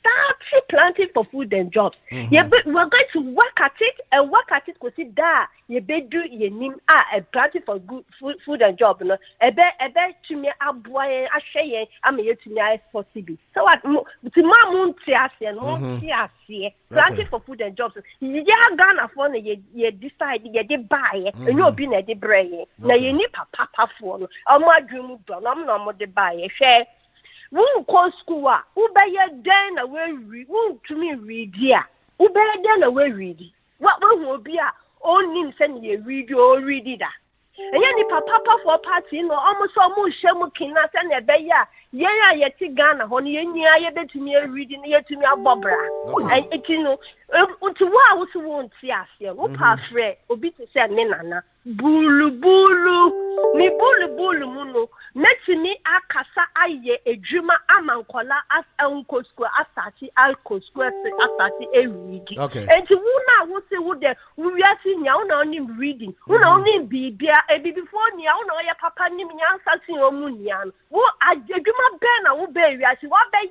start planting for food and jobs. We're going to work at it and work at it because da ye be do yenim planting for good food and job no ebe to me aboy ahwe am ye to me possible. So what to mamun tiase no tiase planting for food and jobs. Ye Ghana for na ye decide ye dey buy and you obi na dey bray na ye ni papa for no amadwum do no mo dey buy hwe who call school? Who buy your den away read? Who to me read here? Who buy your den away read? What will be a only send you read or read it? And any papa for party, no, almost Shamukin, and a beya, yet Ghana, honey, I bet me reading here to me a bobra. And it, you know, to wow, won't see us here, whoop half fre, obit said Nana, Bulu, me bulu muno, met me a casa aye, a dreamer amancola as uncle square, asati, alco square, asati, a reading. Okay. And to Wuna would say, would there, we are seeing your only reading, who only be before Nia, no, your papa, Nimian, Sassy, or Munian. Who I did my banner, who bury us, what bay,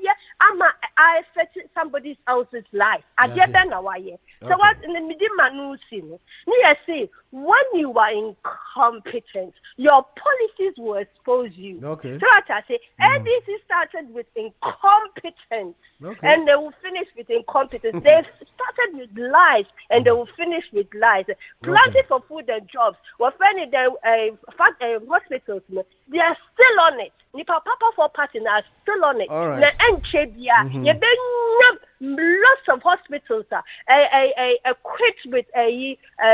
I affected somebody else's life. I get that now, why. So what in the Midima no sin? Near say, when you are incompetent, your policies will expose you. Okay. So I say, NDC started with incompetence, and they will finish with incompetence. They started with lies, and they will finish with lies. Plenty for food and jobs. We're finding the hospitals, they are still on it. Nipa papa for party are still on it. All right. You lots of hospitals equipped with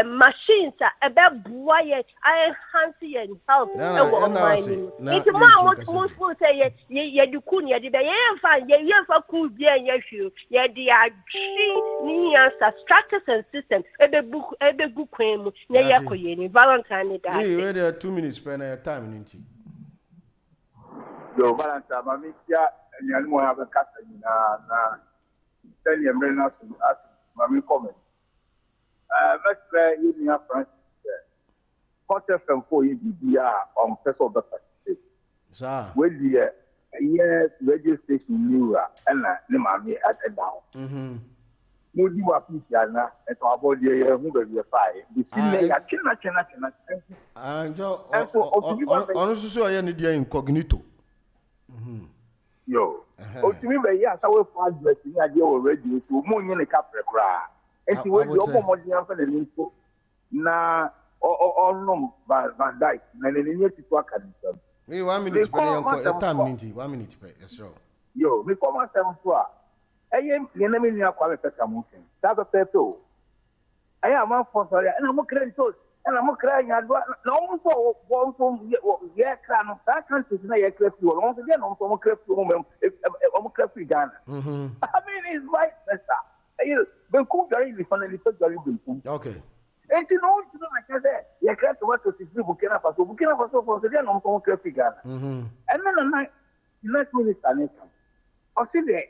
machines about boy enhancing and health. It's more most say you couldn't structures and systems. Valentine. 2 minutes per time. Yo, Valentine, Mamma, and you have a cat na send your men as Mammy comment. Let's say you have friends. Hot FM for you, on first of the first. Sir, with the radio station newer and the mammy at a down. Would you appreciate and so about the who will be a fire? The same and honestly, so I need incognito. Yo, to me, yes, I will find the idea already. So, moon in a capra cry. And she will be open more than an info. Now, or no, Van Dyke, and then you need to work at himself. 1 minute, 1 minute, yes, yo, we come on 7 4. I am the enemy of qualification. Sabbath Peto. I am one for sorry, and I'm a creditors. And I'm crying. I don't so one from crown of that country. Now, you're cleft you once again on some cleft woman. If I'm cleft Ghana. I mean, it's vice versa. The cool very funny, very good. Okay. And you know, like I said, you're cleft to what is Burkina Faso. Burkina Faso for again on some cleft Ghana. And then the next minute, I see the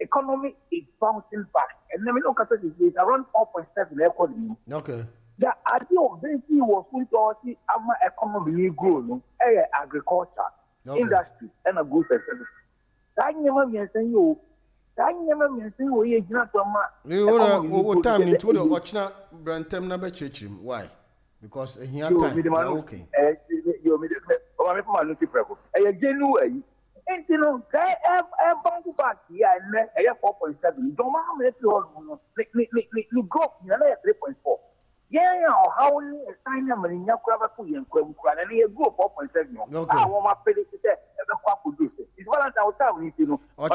economy is bouncing back. And then we look at it around 4.7 economy. Okay. The idea of this was going to see our economy grow, agriculture, industries, and a goods and services. I never mentioned you. I never mentioned you. You time into the Ochna Brantem number church. Why? Because he had time. Okay. You're genuine. And you know, say, bounce back here and then 4.7. Don't mind you go, you're 3.4. Yeah, how you sign them in your crab and you go 4.7. Okay. I want my pay to say, what could you say? It's what I tell you, you know. Why?